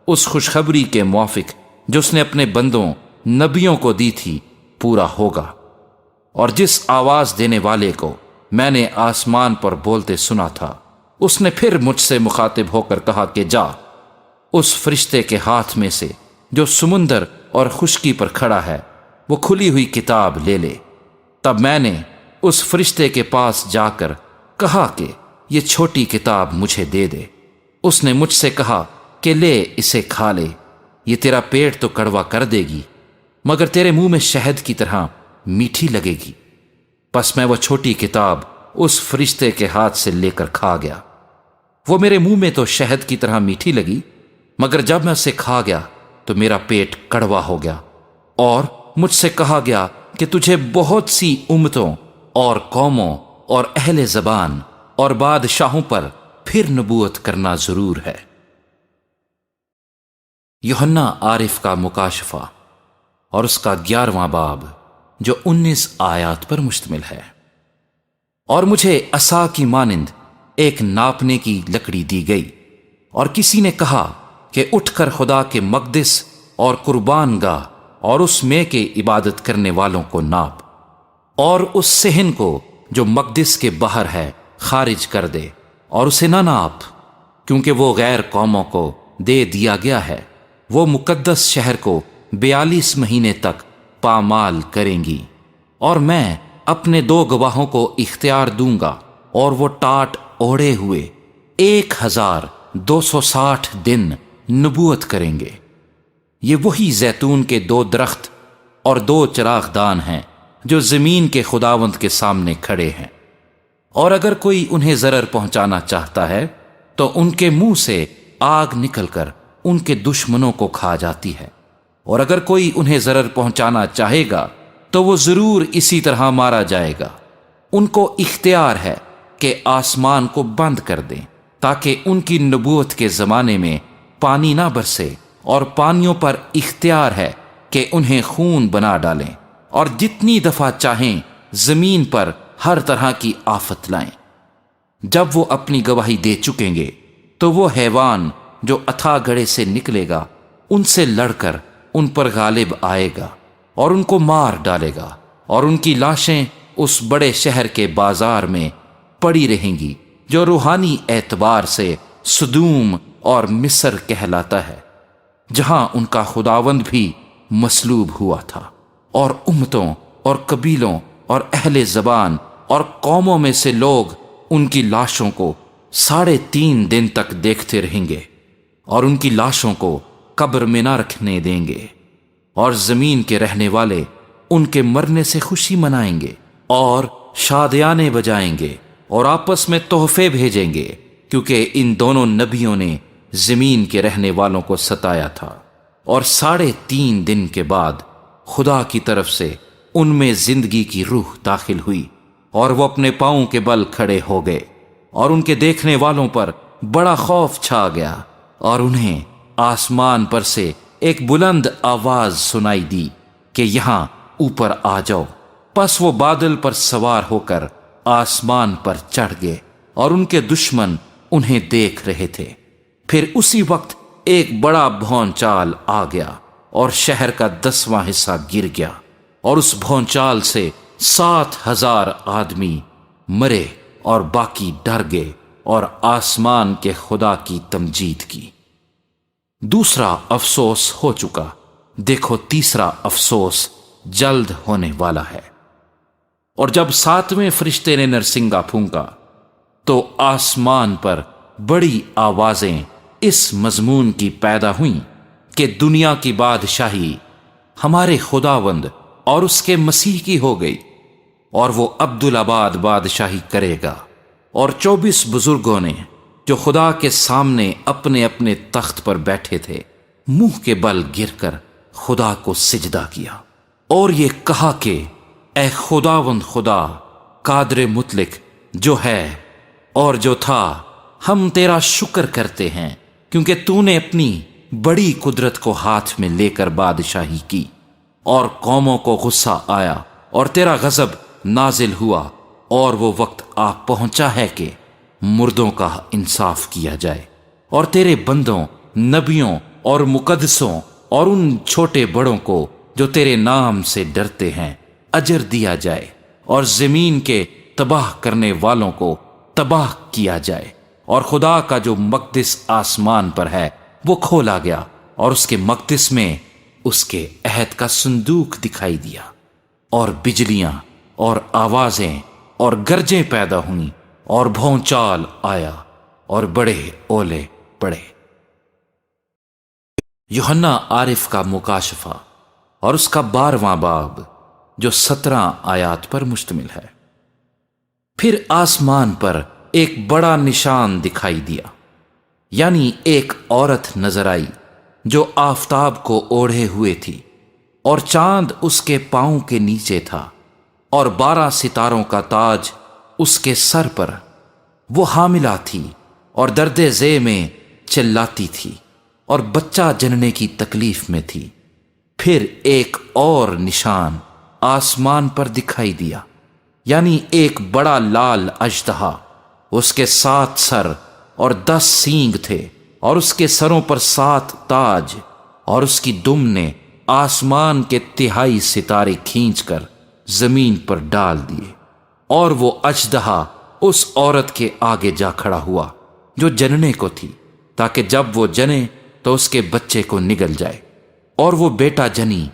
اس خوشخبری کے موافق جو اس نے اپنے بندوں نبیوں کو دی تھی پورا ہوگا۔ اور جس آواز دینے والے کو میں نے آسمان پر بولتے سنا تھا اس نے پھر مجھ سے مخاطب ہو کر کہا کہ جا، اس فرشتے کے ہاتھ میں سے جو سمندر اور خشکی پر کھڑا ہے وہ کھلی ہوئی کتاب لے لے۔ تب میں نے اس فرشتے کے پاس جا کر کہا کہ یہ چھوٹی کتاب مجھے دے دے۔ اس نے مجھ سے کہا کہ لے اسے کھا لے، یہ تیرا پیٹ تو کڑوا کر دے گی مگر تیرے منہ میں شہد کی طرح میٹھی لگے گی۔ پس میں وہ چھوٹی کتاب اس فرشتے کے ہاتھ سے لے کر کھا گیا۔ وہ میرے منہ میں تو شہد کی طرح میٹھی لگی، مگر جب میں اسے کھا گیا تو میرا پیٹ کڑوا ہو گیا، اور مجھ سے کہا گیا کہ تجھے بہت سی امتوں اور قوموں اور اہل زبان اور بادشاہوں پر پھر نبوت کرنا ضرور ہے۔ یوحنا عارف کا مکاشفہ اور اس کا 11واں باب جو 19 آیات پر مشتمل ہے۔ اور مجھے عصا کی مانند ایک ناپنے کی لکڑی دی گئی، اور کسی نے کہا کہ اٹھ کر خدا کے مقدس اور قربان گاہ اور اس میں کے عبادت کرنے والوں کو ناپ، اور اس صحن کو جو مقدس کے باہر ہے خارج کر دے، اور اسے نہ ناپ، کیونکہ وہ غیر قوموں کو دے دیا گیا ہے۔ وہ مقدس شہر کو 42 مہینے تک پامال کریں گی، اور میں اپنے 2 گواہوں کو اختیار دوں گا، اور وہ ٹاٹ اوڑھے ہوئے 1260 دن نبوت کریں گے۔ یہ وہی زیتون کے 2 درخت اور 2 چراغ دان ہیں جو زمین کے خداوند کے سامنے کھڑے ہیں، اور اگر کوئی انہیں ضرر پہنچانا چاہتا ہے تو ان کے منہ سے آگ نکل کر ان کے دشمنوں کو کھا جاتی ہے، اور اگر کوئی انہیں ضرر پہنچانا چاہے گا تو وہ ضرور اسی طرح مارا جائے گا۔ ان کو اختیار ہے کہ آسمان کو بند کر دیں تاکہ ان کی نبوت کے زمانے میں پانی نہ برسے، اور پانیوں پر اختیار ہے کہ انہیں خون بنا ڈالیں، اور جتنی دفعہ چاہیں زمین پر ہر طرح کی آفت لائیں۔ جب وہ اپنی گواہی دے چکیں گے تو وہ حیوان جو اتھا گڑھے سے نکلے گا ان سے لڑ کر ان پر غالب آئے گا اور ان کو مار ڈالے گا، اور ان کی لاشیں اس بڑے شہر کے بازار میں پڑی رہیں گی جو روحانی اعتبار سے سدوم اور مصر کہلاتا ہے، جہاں ان کا خداوند بھی مصلوب ہوا تھا۔ اور امتوں اور قبیلوں اور اہل زبان اور قوموں میں سے لوگ ان کی لاشوں کو 3.5 دن تک دیکھتے رہیں گے، اور ان کی لاشوں کو قبر میں نہ رکھنے دیں گے، اور زمین کے رہنے والے ان کے مرنے سے خوشی منائیں گے اور شادیانے بجائیں گے اور آپس میں تحفے بھیجیں گے، کیونکہ ان دونوں نبیوں نے زمین کے رہنے والوں کو ستایا تھا۔ اور 3.5 دن کے بعد خدا کی طرف سے ان میں زندگی کی روح داخل ہوئی، اور وہ اپنے پاؤں کے بل کھڑے ہو گئے، اور ان کے دیکھنے والوں پر بڑا خوف چھا گیا، اور انہیں آسمان پر سے ایک بلند آواز سنائی دی کہ یہاں اوپر آ جاؤ۔ پس وہ بادل پر سوار ہو کر آسمان پر چڑھ گئے، اور ان کے دشمن انہیں دیکھ رہے تھے۔ پھر اسی وقت ایک بڑا بھونچال آ گیا، اور شہر کا 10واں حصہ گر گیا، اور اس بھونچال سے 7,000 آدمی مرے، اور باقی ڈر گئے اور آسمان کے خدا کی تمجید کی۔ دوسرا افسوس ہو چکا، دیکھو تیسرا افسوس جلد ہونے والا ہے۔ اور جب 7ویں فرشتے نے نرسنگا پھونکا تو آسمان پر بڑی آوازیں اس مضمون کی پیدا ہوئیں کہ دنیا کی بادشاہی ہمارے خداوند اور اس کے مسیح کی ہو گئی، اور وہ عبدالآباد بادشاہی کرے گا۔ اور 24 بزرگوں نے جو خدا کے سامنے اپنے اپنے تخت پر بیٹھے تھے منہ کے بل گر کر خدا کو سجدہ کیا، اور یہ کہا کہ اے خداوند خدا قادر مطلق جو ہے اور جو تھا، ہم تیرا شکر کرتے ہیں کیونکہ تو نے اپنی بڑی قدرت کو ہاتھ میں لے کر بادشاہی کی، اور قوموں کو غصہ آیا اور تیرا غضب نازل ہوا، اور وہ وقت آ پہنچا ہے کہ مردوں کا انصاف کیا جائے، اور تیرے بندوں نبیوں اور مقدسوں اور ان چھوٹے بڑوں کو جو تیرے نام سے ڈرتے ہیں اجر دیا جائے، اور زمین کے تباہ کرنے والوں کو تباہ کیا جائے۔ اور خدا کا جو مقدس آسمان پر ہے وہ کھولا گیا، اور اس کے مقدس میں اس کے عہد کا صندوق دکھائی دیا، اور بجلیاں اور آوازیں اور گرجیں پیدا ہوئیں، اور بھونچال آیا، اور بڑے اولے پڑے۔ یوحنا عارف کا مکاشفہ اور اس کا 12واں باب جو 17 آیات پر مشتمل ہے۔ پھر آسمان پر ایک بڑا نشان دکھائی دیا، یعنی ایک عورت نظر آئی جو آفتاب کو اوڑھے ہوئے تھی، اور چاند اس کے پاؤں کے نیچے تھا، اور 12 ستاروں کا تاج اس کے سر پر۔ وہ حاملہ تھی اور درد ذی میں چلاتی تھی، اور بچہ جننے کی تکلیف میں تھی۔ پھر ایک اور نشان آسمان پر دکھائی دیا، یعنی ایک بڑا لال اژدہا، اس کے 7 سر اور 10 سینگ تھے، اور اس کے سروں پر 7 تاج، اور اس کی دم نے آسمان کے تہائی ستارے کھینچ کر زمین پر ڈال دیے، اور وہ اژدہا اس عورت کے آگے جا کھڑا ہوا جو جننے کو تھی، تاکہ جب وہ جنے تو اس کے بچے کو نگل جائے۔ اور وہ بیٹا جنی،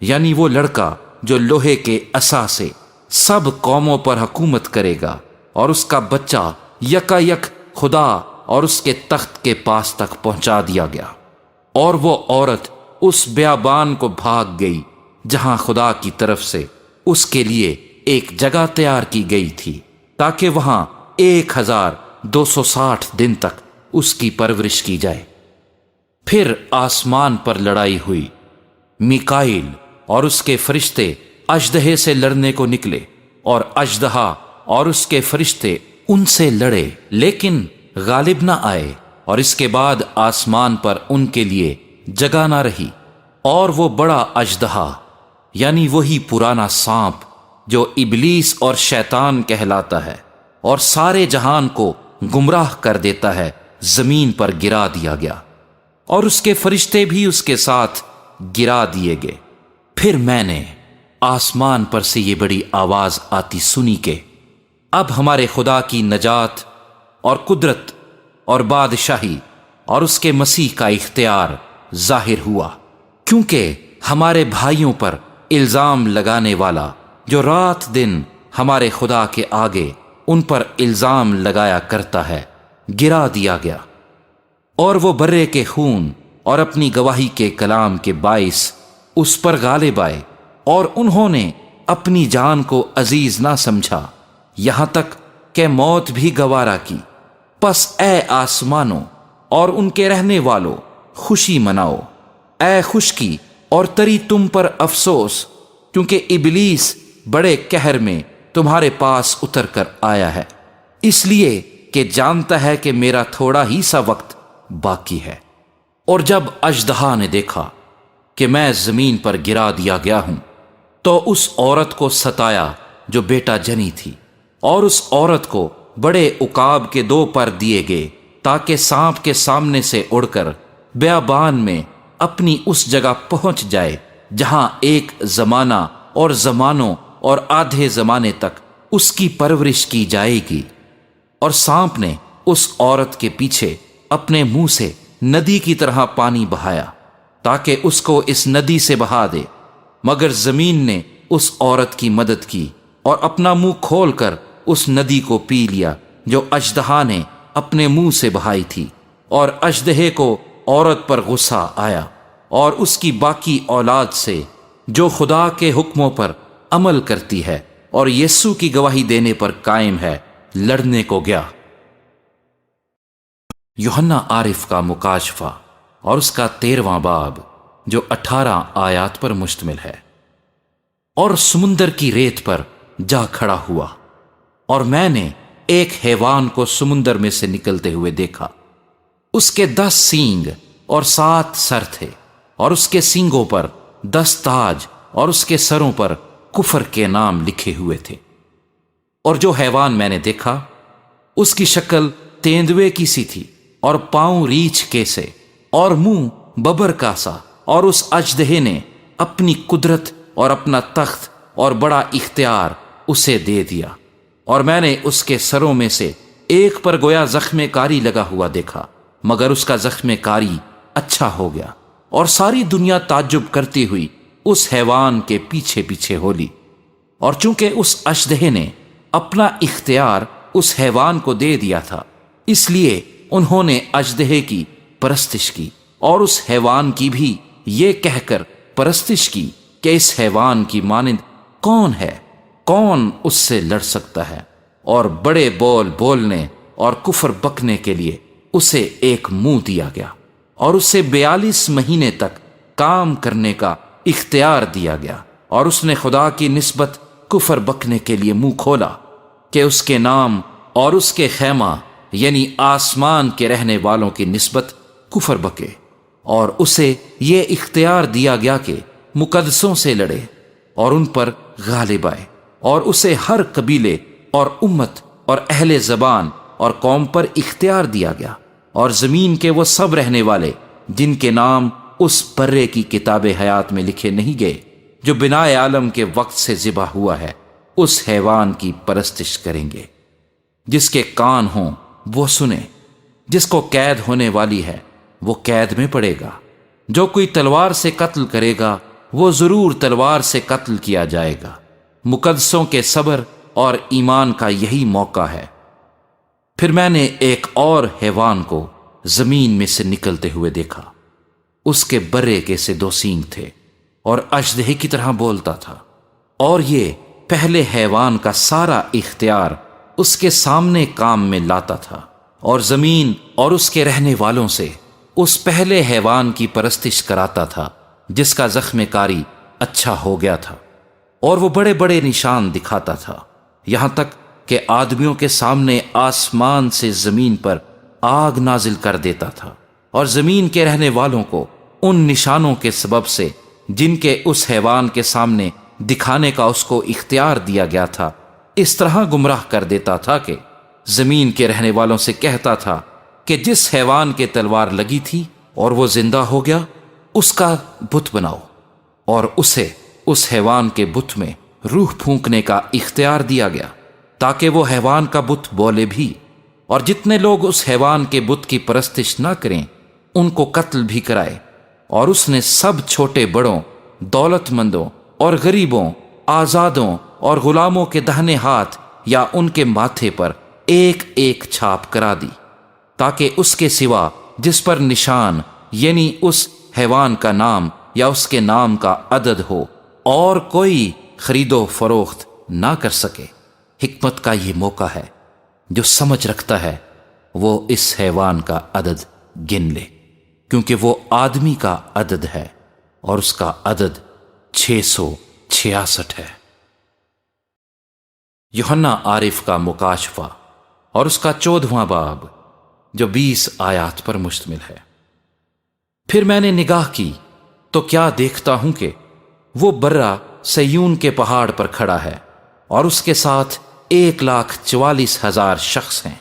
یعنی وہ لڑکا جو لوہے کے عصا سے سب قوموں پر حکومت کرے گا، اور اس کا بچہ یکا یک خدا اور اس کے تخت کے پاس تک پہنچا دیا گیا۔ اور وہ عورت اس بیابان کو بھاگ گئی جہاں خدا کی طرف سے اس کے لیے ایک جگہ تیار کی گئی تھی، تاکہ وہاں 1260 دن تک اس کی پرورش کی جائے۔ پھر آسمان پر لڑائی ہوئی، میکائیل اور اس کے فرشتے اژدہے سے لڑنے کو نکلے، اور اژدہا اور اس کے فرشتے ان سے لڑے، لیکن غالب نہ آئے، اور اس کے بعد آسمان پر ان کے لیے جگہ نہ رہی۔ اور وہ بڑا اژدہا، یعنی وہی پرانا سانپ جو ابلیس اور شیطان کہلاتا ہے اور سارے جہان کو گمراہ کر دیتا ہے، زمین پر گرا دیا گیا، اور اس کے فرشتے بھی اس کے ساتھ گرا دیے گئے۔ پھر میں نے آسمان پر سے یہ بڑی آواز آتی سنی کہ اب ہمارے خدا کی نجات اور قدرت اور بادشاہی اور اس کے مسیح کا اختیار ظاہر ہوا، کیونکہ ہمارے بھائیوں پر الزام لگانے والا جو رات دن ہمارے خدا کے آگے ان پر الزام لگایا کرتا ہے، گرا دیا گیا۔ اور وہ برے کے خون اور اپنی گواہی کے کلام کے باعث اس پر غالب آئے، اور انہوں نے اپنی جان کو عزیز نہ سمجھا، یہاں تک کہ موت بھی گوارا کی۔ پس اے آسمانوں اور ان کے رہنے والوں، خوشی مناؤ، اے خشکی اور تری تم پر افسوس، کیونکہ ابلیس بڑے قہر میں تمہارے پاس اتر کر آیا ہے، اس لیے کہ جانتا ہے کہ میرا تھوڑا ہی سا وقت باقی ہے۔ اور جب اژدہا نے دیکھا کہ میں زمین پر گرا دیا گیا ہوں، تو اس عورت کو ستایا جو بیٹا جنی تھی، اور اس عورت کو بڑے عقاب کے 2 پر دیے گئے، تاکہ سانپ کے سامنے سے اڑ کر بیابان میں اپنی اس جگہ پہنچ جائے جہاں ایک زمانہ اور زمانوں اور آدھے زمانے تک اس کی پرورش کی جائے گی۔ اور سانپ نے اس عورت کے پیچھے اپنے منہ سے ندی کی طرح پانی بہایا تاکہ اس کو اس ندی سے بہا دے، مگر زمین نے اس عورت کی مدد کی اور اپنا منہ کھول کر اس ندی کو پی لیا جو اژدہا نے اپنے منہ سے بہائی تھی۔ اور اژدہے کو عورت پر غصہ آیا، اور اس کی باقی اولاد سے جو خدا کے حکموں پر عمل کرتی ہے اور یسوع کی گواہی دینے پر قائم ہے، لڑنے کو گیا۔ یوحنا عارف کا مکاشفہ اور اس کا 13واں باب جو 18 آیات پر مشتمل ہے۔ اور سمندر کی ریت پر جا کھڑا ہوا، اور میں نے ایک حیوان کو سمندر میں سے نکلتے ہوئے دیکھا۔ اس کے 10 سینگ اور 7 سر تھے، اور اس کے سینگوں پر 10 تاج، اور اس کے سروں پر کفر کے نام لکھے ہوئے تھے۔ اور جو حیوان میں نے دیکھا، اس کی شکل تیندوے کی سی تھی، اور پاؤں ریچھ کے سے، اور منہ ببر کا سا۔ اور اس اژدہے نے اپنی قدرت اور اپنا تخت اور بڑا اختیار اسے دے دیا، اور میں نے اس کے سروں میں سے ایک پر گویا زخم کاری لگا ہوا دیکھا، مگر اس کا زخم کاری اچھا ہو گیا، اور ساری دنیا تعجب کرتی ہوئی اس حیوان کے پیچھے پیچھے ہو لی۔ اور چونکہ اس اژدہے نے اپنا اختیار اس حیوان کو دے دیا تھا، اس لیے انہوں نے اژدہے کی پرستش کی، اور اس حیوان کی بھی یہ کہہ کر پرستش کی کہ اس حیوان کی مانند کون ہے، کون اس سے لڑ سکتا ہے؟ اور بڑے بول بولنے اور کفر بکنے کے لیے اسے ایک منہ دیا گیا، اور اسے 42 مہینے تک کام کرنے کا اختیار دیا گیا، اور اس نے خدا کی نسبت کفر بکنے کے لیے منہ کھولا کہ اس کے نام اور اس کے خیمہ یعنی آسمان کے رہنے والوں کی نسبت کفر بکے، اور اسے یہ اختیار دیا گیا کہ مقدسوں سے لڑے اور ان پر غالب آئے، اور اسے ہر قبیلے اور امت اور اہل زبان اور قوم پر اختیار دیا گیا، اور زمین کے وہ سب رہنے والے جن کے نام اس برے کی کتاب حیات میں لکھے نہیں گئے جو بنائے عالم کے وقت سے ذبح ہوا ہے؟ اس حیوان کی پرستش کریں گے۔ جس کے کان ہوں وہ سنے، جس کو قید ہونے والی ہے وہ قید میں پڑے گا۔ جو کوئی تلوار سے قتل کرے گا وہ ضرور تلوار سے قتل کیا جائے گا۔ مقدسوں کے صبر اور ایمان کا یہی موقع ہے۔ پھر میں نے ایک اور حیوان کو زمین میں سے نکلتے ہوئے دیکھا۔ اس کے برے کے سے 2 سینگ تھے اور اژدہے کی طرح بولتا تھا، اور یہ پہلے حیوان کا سارا اختیار اس کے سامنے کام میں لاتا تھا، اور زمین اور اس کے رہنے والوں سے اس پہلے حیوان کی پرستش کراتا تھا جس کا زخم کاری اچھا ہو گیا تھا، اور وہ بڑے بڑے نشان دکھاتا تھا، یہاں تک کہ آدمیوں کے سامنے آسمان سے زمین پر آگ نازل کر دیتا تھا، اور زمین کے رہنے والوں کو ان نشانوں کے سبب سے جن کے اس حیوان کے سامنے دکھانے کا اس کو اختیار دیا گیا تھا اس طرح گمراہ کر دیتا تھا کہ زمین کے رہنے والوں سے کہتا تھا کہ جس حیوان کے تلوار لگی تھی اور وہ زندہ ہو گیا اس کا بت بناؤ، اور اسے اس حیوان کے بت میں روح پھونکنے کا اختیار دیا گیا تاکہ وہ حیوان کا بت بولے بھی، اور جتنے لوگ اس حیوان کے بت کی پرستش نہ کریں ان کو قتل بھی کرائے۔ اور اس نے سب چھوٹے بڑوں، دولت مندوں اور غریبوں، آزادوں اور غلاموں کے دہنے ہاتھ یا ان کے ماتھے پر ایک ایک چھاپ کرا دی، تاکہ اس کے سوا جس پر نشان یعنی اس حیوان کا نام یا اس کے نام کا عدد ہو اور کوئی خرید و فروخت نہ کر سکے۔ حکمت کا یہ موقع ہے، جو سمجھ رکھتا ہے وہ اس حیوان کا عدد گن لے، کیونکہ وہ آدمی کا عدد ہے اور اس کا عدد 666 ہے۔ یوحنا عارف کا مکاشفہ اور اس کا 14واں باب، جو 20 آیات پر مشتمل ہے۔ پھر میں نے نگاہ کی تو کیا دیکھتا ہوں کہ وہ برہ سیون کے پہاڑ پر کھڑا ہے، اور اس کے ساتھ 1,44,000 شخص ہیں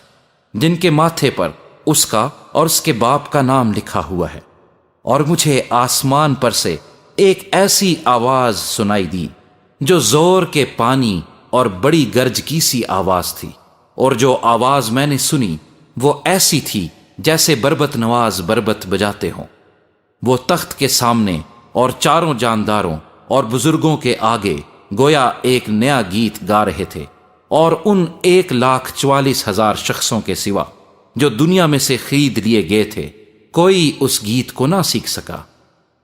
جن کے ماتھے پر اس کا اور اس کے باپ کا نام لکھا ہوا ہے۔ اور مجھے آسمان پر سے ایک ایسی آواز سنائی دی جو زور کے پانی اور بڑی گرج کی سی آواز تھی، اور جو آواز میں نے سنی وہ ایسی تھی جیسے بربت نواز بربت بجاتے ہوں۔ وہ تخت کے سامنے اور چاروں جانداروں اور بزرگوں کے آگے گویا ایک نیا گیت گا رہے تھے، اور ان 1,44,000 شخصوں کے سوا جو دنیا میں سے خرید لیے گئے تھے کوئی اس گیت کو نہ سیکھ سکا۔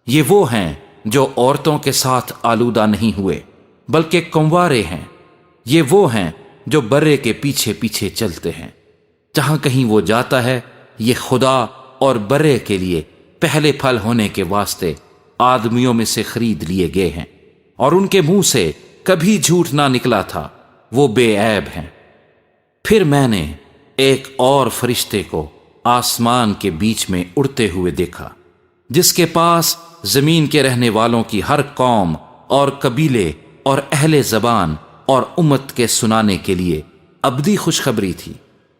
یہ وہ ہیں جو عورتوں کے ساتھ آلودہ نہیں ہوئے بلکہ کنوارے ہیں۔ یہ وہ ہیں جو برے کے پیچھے پیچھے چلتے ہیں۔ جہاں کہیں وہ جاتا ہے یہ خدا اور برے کے لیے پہلے پھل ہونے کے واسطے آدمیوں میں سے خرید لیے گئے ہیں، اور ان کے منہ سے کبھی جھوٹ نہ نکلا تھا، وہ بے عیب ہیں۔ پھر میں نے ایک اور فرشتے کو آسمان کے بیچ میں اڑتے ہوئے دیکھا، جس کے پاس زمین کے رہنے والوں کی ہر قوم اور قبیلے اور اہل زبان اور امت کے سنانے کے لیے ابدی خوشخبری تھی۔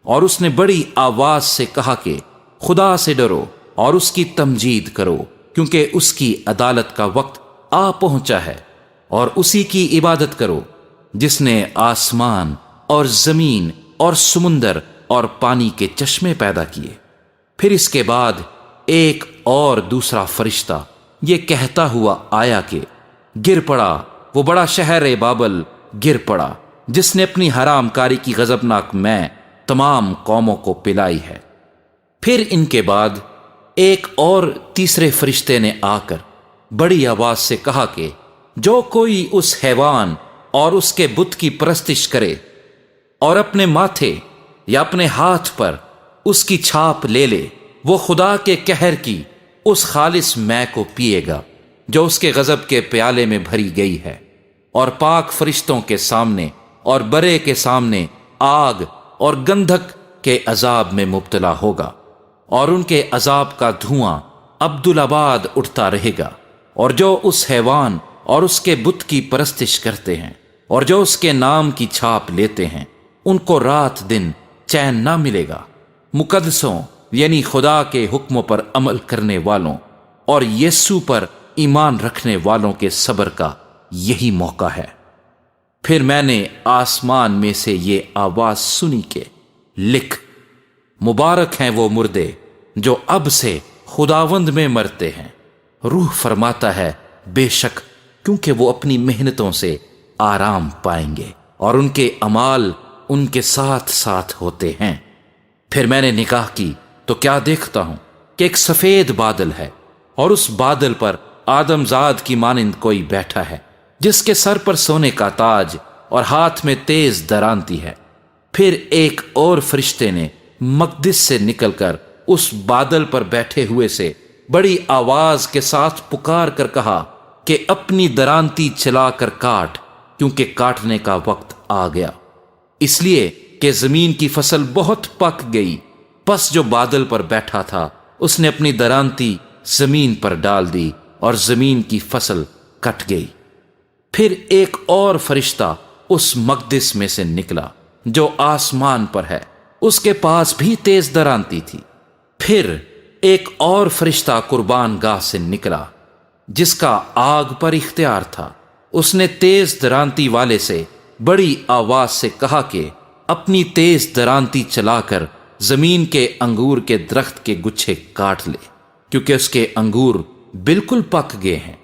اور اس نے بڑی آواز سے کہا کہ خدا سے ڈرو اور اس کی تمجید کرو، کیونکہ اس کی عدالت کا وقت آ پہنچا ہے، اور اسی کی عبادت کرو جس نے آسمان اور زمین اور سمندر اور پانی کے چشمے پیدا کیے۔ پھر اس کے بعد ایک اور دوسرا فرشتہ یہ کہتا ہوا آیا کہ گر پڑا وہ بڑا شہر بابل، گر پڑا جس نے اپنی حرام کاری کی غضبناک میں تمام قوموں کو پلائی ہے۔ پھر ان کے بعد ایک اور تیسرے فرشتے نے آ کر بڑی آواز سے کہا کہ جو کوئی اس حیوان اور اس کے بت کی پرستش کرے اور اپنے ماتھے یا اپنے ہاتھ پر اس کی چھاپ لے لے، وہ خدا کے قہر کی اس خالص میں کو پیے گا جو اس کے غضب کے پیالے میں بھری گئی ہے، اور پاک فرشتوں کے سامنے اور برے کے سامنے آگ اور گندھک کے عذاب میں مبتلا ہوگا، اور ان کے عذاب کا دھواں عبدالآباد اٹھتا رہے گا۔ اور جو اس حیوان اور اس کے بت کی پرستش کرتے ہیں اور جو اس کے نام کی چھاپ لیتے ہیں ان کو رات دن چین نہ ملے گا۔ مقدسوں یعنی خدا کے حکموں پر عمل کرنے والوں اور یسوع پر ایمان رکھنے والوں کے صبر کا یہی موقع ہے۔ پھر میں نے آسمان میں سے یہ آواز سنی کہ لکھ، مبارک ہیں وہ مردے جو اب سے خداوند میں مرتے ہیں۔ روح فرماتا ہے بے شک، کیونکہ وہ اپنی محنتوں سے آرام پائیں گے اور ان کے اعمال ان کے ساتھ ساتھ ہوتے ہیں۔ پھر میں نے نگاہ کی تو کیا دیکھتا ہوں کہ ایک سفید بادل ہے، اور اس بادل پر آدم زاد کی مانند کوئی بیٹھا ہے، جس کے سر پر سونے کا تاج اور ہاتھ میں تیز درانتی ہے۔ پھر ایک اور فرشتے نے مقدس سے نکل کر اس بادل پر بیٹھے ہوئے سے بڑی آواز کے ساتھ پکار کر کہا کہ اپنی درانتی چلا کر کاٹ، کیونکہ کاٹنے کا وقت آ گیا، اس لیے کہ زمین کی فصل بہت پک گئی۔ پس جو بادل پر بیٹھا تھا اس نے اپنی درانتی زمین پر ڈال دی، اور زمین کی فصل کٹ گئی۔ پھر ایک اور فرشتہ اس مقدس میں سے نکلا جو آسمان پر ہے، اس کے پاس بھی تیز درانتی تھی۔ پھر ایک اور فرشتہ قربان گاہ سے نکلا جس کا آگ پر اختیار تھا، اس نے تیز درانتی والے سے بڑی آواز سے کہا کہ اپنی تیز درانتی چلا کر زمین کے انگور کے درخت کے گچھے کاٹ لے، کیونکہ اس کے انگور بالکل پک گئے ہیں۔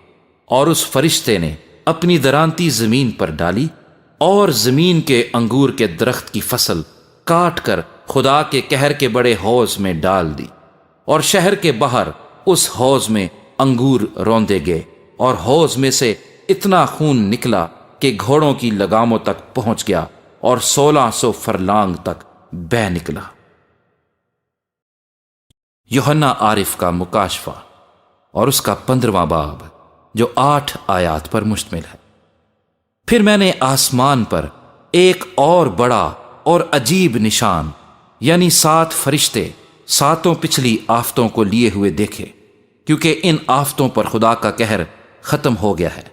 اور اس فرشتے نے اپنی درانتی زمین پر ڈالی، اور زمین کے انگور کے درخت کی فصل کاٹ کر خدا کے قہر کے بڑے حوض میں ڈال دی، اور شہر کے باہر اس حوض میں انگور روندے گئے، اور حوض میں سے اتنا خون نکلا کہ گھوڑوں کی لگاموں تک پہنچ گیا، اور 1600 فرلانگ تک بہہ نکلا۔ یوحنا عارف کا مکاشفہ اور اس کا 15واں باب، جو 8 آیات پر مشتمل ہے۔ پھر میں نے آسمان پر ایک اور بڑا اور عجیب نشان، یعنی 7 فرشتے 7 پچھلی آفتوں کو لیے ہوئے دیکھے، کیونکہ ان آفتوں پر خدا کا قہر ختم ہو گیا ہے۔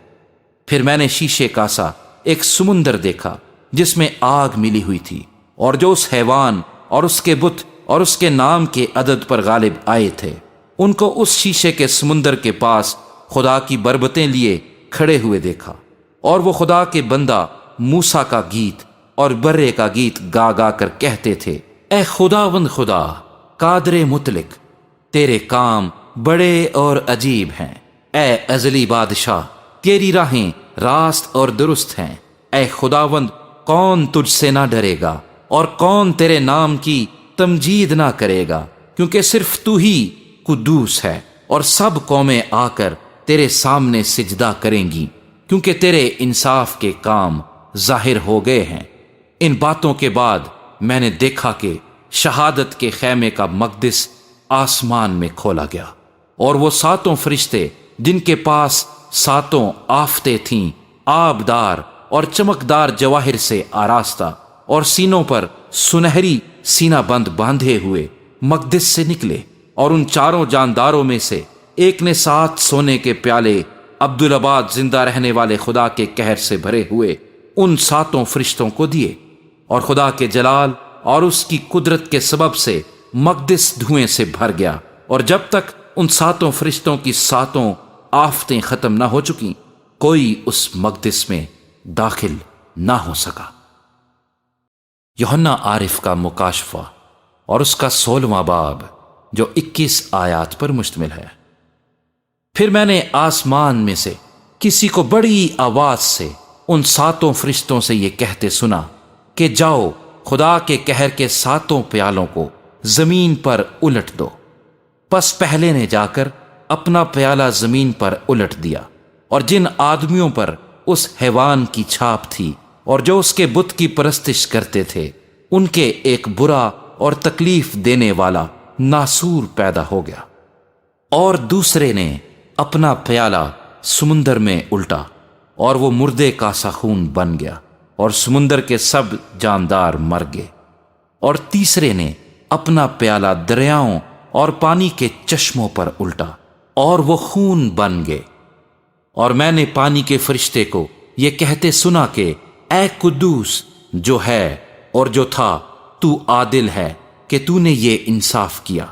پھر میں نے شیشے کا سا ایک سمندر دیکھا جس میں آگ ملی ہوئی تھی، اور جو اس حیوان اور اس کے بت اور اس کے نام کے عدد پر غالب آئے تھے، ان کو اس شیشے کے سمندر کے پاس خدا کی بربتیں لیے کھڑے ہوئے دیکھا، اور وہ خدا کے بندہ موسیٰ کا گیت اور برے کا گیت گا گا کر کہتے تھے، اے خداوند خدا قادر مطلق، تیرے کام بڑے اور عجیب ہیں۔ اے ازلی بادشاہ، تیری راہیں راست اور درست ہیں۔ اے خداوند، کون تجھ سے نہ ڈرے گا، اور کون تیرے نام کی تمجید نہ کرے گا، کیونکہ صرف تو ہی قدوس ہے، اور سب قومیں آ کر تیرے سامنے سجدہ کریں گی، کیونکہ تیرے انصاف کے کام ظاہر ہو گئے ہیں۔ ان باتوں کے بعد میں نے دیکھا کہ شہادت کے خیمے کا مقدس آسمان میں کھولا گیا، اور وہ 7 فرشتے جن کے پاس 7 آفتیں تھیں، آبدار اور چمکدار جواہر سے آراستہ اور سینوں پر سنہری سینہ بند باندھے ہوئے مقدس سے نکلے، اور ان 4 جانداروں میں سے ایک نے 7 سونے کے پیالے عبدالآباد زندہ رہنے والے خدا کے قہر سے بھرے ہوئے ان 7 فرشتوں کو دیے، اور خدا کے جلال اور اس کی قدرت کے سبب سے مقدس دھوئیں سے بھر گیا، اور جب تک ان 7 فرشتوں کی 7 آفتیں ختم نہ ہو چکیں، کوئی اس مقدس میں داخل نہ ہو سکا۔ یوحنا عارف کا مکاشفہ اور اس کا 16واں باب، جو 21 آیات پر مشتمل ہے۔ پھر میں نے آسمان میں سے کسی کو بڑی آواز سے ان 7 فرشتوں سے یہ کہتے سنا کہ جاؤ، خدا کے قہر کے 7 پیالوں کو زمین پر الٹ دو۔ پس پہلے نے جا کر اپنا پیالہ زمین پر الٹ دیا، اور جن آدمیوں پر اس حیوان کی چھاپ تھی اور جو اس کے بت کی پرستش کرتے تھے، ان کے ایک برا اور تکلیف دینے والا ناسور پیدا ہو گیا۔ اور دوسرے نے اپنا پیالہ سمندر میں الٹا، اور وہ مردے کا سا خون بن گیا، اور سمندر کے سب جاندار مر گئے۔ اور تیسرے نے اپنا پیالہ دریاؤں اور پانی کے چشموں پر الٹا، اور وہ خون بن گئے۔ اور میں نے پانی کے فرشتے کو یہ کہتے سنا کہ اے قدوس جو ہے اور جو تھا، تو عادل ہے کہ تو نے یہ انصاف کیا،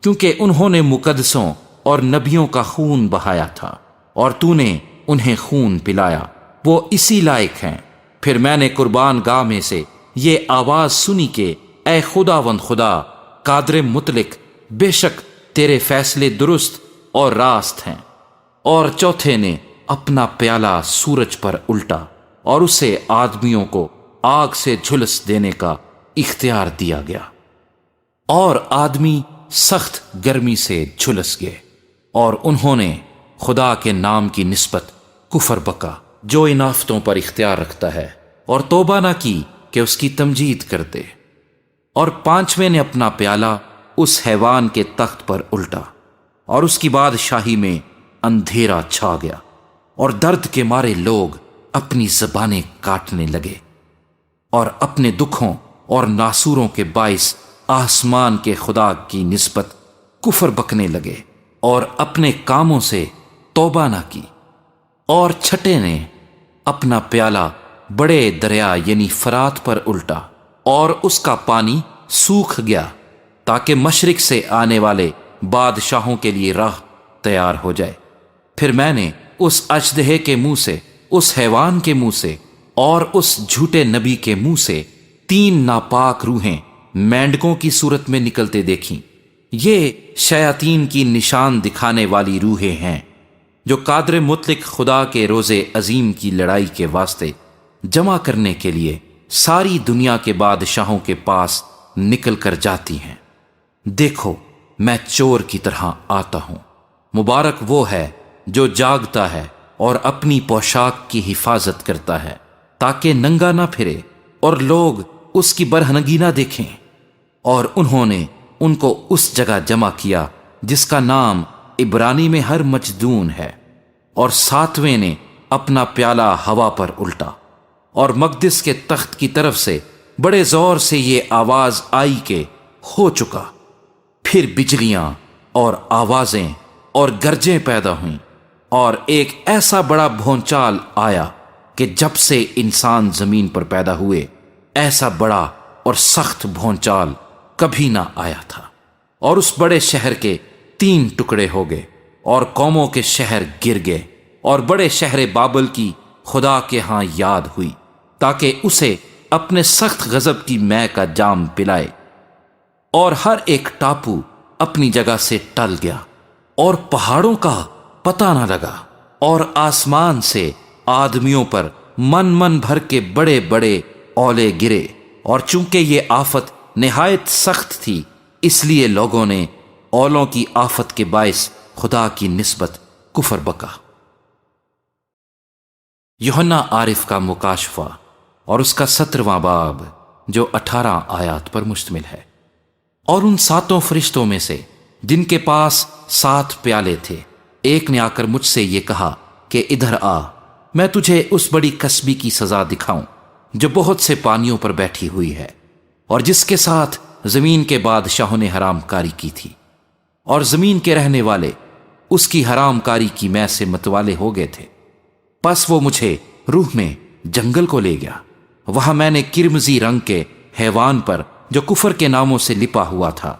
کیونکہ انہوں نے مقدسوں اور نبیوں کا خون بہایا تھا، اور تو نے انہیں خون پلایا، وہ اسی لائق ہیں۔ پھر میں نے قربان گاہ میں سے یہ آواز سنی کہ اے خداوند خدا قادر مطلق، بے شک تیرے فیصلے درست اور راست ہیں۔ اور چوتھے نے اپنا پیالہ سورج پر الٹا، اور اسے آدمیوں کو آگ سے جھلس دینے کا اختیار دیا گیا، اور آدمی سخت گرمی سے جھلس گئے، اور انہوں نے خدا کے نام کی نسبت کفر بکا جو ان آفتوں پر اختیار رکھتا ہے، اور توبہ نہ کی کہ اس کی تمجید کرتے۔ اور پانچویں نے اپنا پیالہ اس حیوان کے تخت پر الٹا، اور اس کی بادشاہی میں اندھیرا چھا گیا، اور درد کے مارے لوگ اپنی زبانیں کاٹنے لگے، اور اپنے دکھوں اور ناسوروں کے باعث آسمان کے خدا کی نسبت کفر بکنے لگے، اور اپنے کاموں سے توبہ نہ کی۔ اور چھٹے نے اپنا پیالہ بڑے دریا یعنی فرات پر الٹا، اور اس کا پانی سوکھ گیا، تاکہ مشرق سے آنے والے بادشاہوں کے لیے راہ تیار ہو جائے۔ پھر میں نے اس اژدہے کے منہ سے، اس حیوان کے منہ سے، اور اس جھوٹے نبی کے منہ سے 3 ناپاک روحیں مینڈکوں کی صورت میں نکلتے دیکھیں۔ یہ شیاطین کی نشان دکھانے والی روحیں ہیں، جو قادر مطلق خدا کے روز عظیم کی لڑائی کے واسطے جمع کرنے کے لیے ساری دنیا کے بادشاہوں کے پاس نکل کر جاتی ہیں۔ دیکھو، میں چور کی طرح آتا ہوں۔ مبارک وہ ہے جو جاگتا ہے اور اپنی پوشاک کی حفاظت کرتا ہے، تاکہ ننگا نہ پھرے اور لوگ اس کی برہنگی نہ دیکھیں۔ اور انہوں نے ان کو اس جگہ جمع کیا جس کا نام عبرانی میں ہر مجدون ہے۔ اور ساتویں نے اپنا پیالہ ہوا پر الٹا، اور مقدس کے تخت کی طرف سے بڑے زور سے یہ آواز آئی کہ ہو چکا۔ پھر بجلیاں اور آوازیں اور گرجیں پیدا ہوئیں، اور ایک ایسا بڑا بھونچال آیا کہ جب سے انسان زمین پر پیدا ہوئے ایسا بڑا اور سخت بھونچال کبھی نہ آیا تھا۔ اور اس بڑے شہر کے 3 ٹکڑے ہو گئے، اور قوموں کے شہر گر گئے، اور بڑے شہر بابل کی خدا کے ہاں یاد ہوئی، تاکہ اسے اپنے سخت غضب کی مے کا جام پلائے۔ اور ہر ایک ٹاپو اپنی جگہ سے ٹل گیا، اور پہاڑوں کا پتہ نہ لگا، اور آسمان سے آدمیوں پر من بھر کے بڑے بڑے اولے گرے۔ اور چونکہ یہ آفت نہایت سخت تھی، اس لیے لوگوں نے اولوں کی آفت کے باعث خدا کی نسبت کفر بکا۔ یوحنا عارف کا مکاشفہ اور اس کا 17واں باب، جو 18 آیات پر مشتمل ہے۔ اور ان 7 فرشتوں میں سے جن کے پاس 7 پیالے تھے، ایک نے آ کر مجھ سے یہ کہا کہ ادھر آ، میں تجھے اس بڑی کسبی کی سزا دکھاؤں جو بہت سے پانیوں پر بیٹھی ہوئی ہے، اور جس کے ساتھ زمین کے بادشاہوں نے حرام کاری کی تھی، اور زمین کے رہنے والے اس کی حرام کاری کی مے سے متوالے ہو گئے تھے۔ پس وہ مجھے روح میں جنگل کو لے گیا۔ وہاں میں نے کرمزی رنگ کے حیوان پر جو کفر کے ناموں سے لپا ہوا تھا،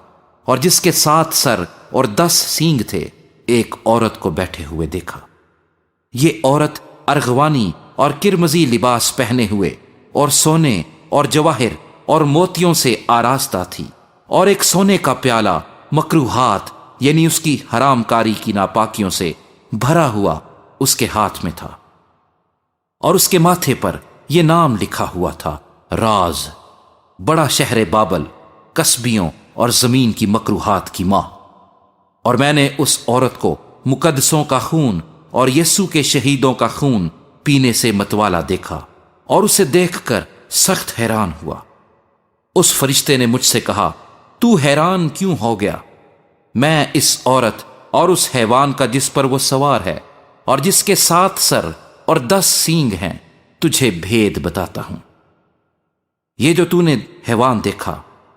اور جس کے 7 سر اور 10 سینگ تھے، ایک عورت کو بیٹھے ہوئے دیکھا۔ یہ عورت ارغوانی اور کرمزی لباس پہنے ہوئے، اور سونے اور جواہر اور موتیوں سے آراستہ تھی، اور ایک سونے کا پیالہ مکروہات یعنی اس کی حرام کاری کی ناپاکیوں سے بھرا ہوا اس کے ہاتھ میں تھا، اور اس کے ماتھے پر یہ نام لکھا ہوا تھا، راز، بڑا شہر بابل، کسبیوں اور زمین کی مکروہات کی ماں۔ اور میں نے اس عورت کو مقدسوں کا خون اور یسوع کے شہیدوں کا خون پینے سے متوالا دیکھا، اور اسے دیکھ کر سخت حیران ہوا۔ اس فرشتے نے مجھ سے کہا، تو حیران کیوں ہو گیا؟ میں اس عورت اور اس حیوان کا جس پر وہ سوار ہے، اور جس کے 7 سر اور 10 سینگ ہیں، تجھے بھید بتاتا ہوں۔ یہ جو تو نے حیوان دیکھا،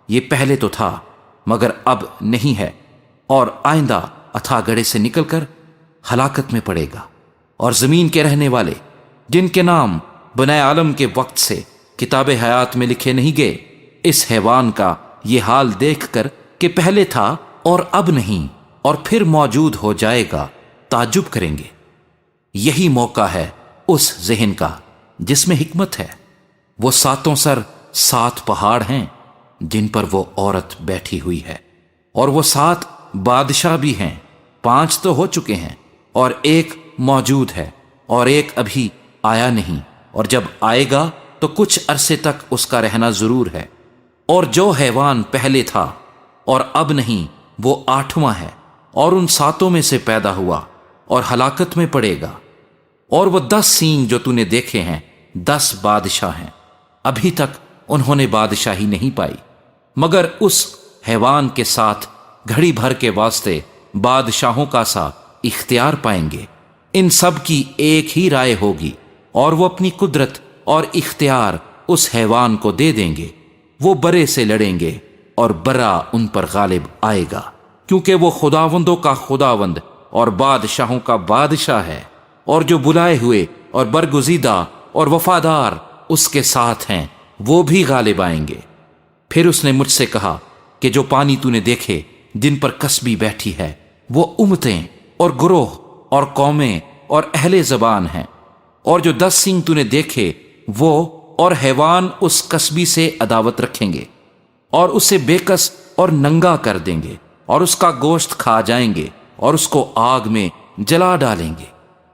یہ پہلے تو تھا مگر اب نہیں ہے، اور آئندہ اتھا گڑھے سے نکل کر ہلاکت میں پڑے گا۔ اور زمین کے رہنے والے جن کے نام بنائے عالم کے وقت سے کتاب حیات میں لکھے نہیں گئے، اس حیوان کا یہ حال دیکھ کر کہ پہلے تھا اور اب نہیں، اور پھر موجود ہو جائے گا، تعجب کریں گے۔ یہی موقع ہے اس ذہن کا جس میں حکمت ہے۔ وہ ساتوں سر 7 پہاڑ ہیں جن پر وہ عورت بیٹھی ہوئی ہے، اور وہ 7 بادشاہ بھی ہیں۔ 5 تو ہو چکے ہیں اور ایک موجود ہے، اور ایک ابھی آیا نہیں، اور جب آئے گا تو کچھ عرصے تک اس کا رہنا ضرور ہے۔ اور جو حیوان پہلے تھا اور اب نہیں، وہ 8واں ہے، اور ان 7 میں سے پیدا ہوا اور ہلاکت میں پڑے گا۔ اور وہ 10 سینگ جو تو نے دیکھے ہیں 10 بادشاہ ہیں، ابھی تک انہوں نے بادشاہی نہیں پائی، مگر اس حیوان کے ساتھ گھڑی بھر کے واسطے بادشاہوں کا سا اختیار پائیں گے۔ ان سب کی ایک ہی رائے ہوگی، اور وہ اپنی قدرت اور اختیار اس حیوان کو دے دیں گے۔ وہ برے سے لڑیں گے اور برا ان پر غالب آئے گا، کیونکہ وہ خداوندوں کا خداوند اور بادشاہوں کا بادشاہ ہے، اور جو بلائے ہوئے اور برگزیدہ اور وفادار اس کے ساتھ ہیں وہ بھی غالب آئیں گے۔ پھر اس نے مجھ سے کہا کہ جو پانی تو نے دیکھے جن پر کسبی بیٹھی ہے، وہ امتیں اور گروہ اور قومیں اور اہل زبان ہیں، اور جو 10 سینگ تو نے دیکھے وہ اور حیوان اس کسبی سے عداوت رکھیں گے، اور اسے بے کس اور ننگا کر دیں گے، اور اس کا گوشت کھا جائیں گے اور اس کو آگ میں جلا ڈالیں گے،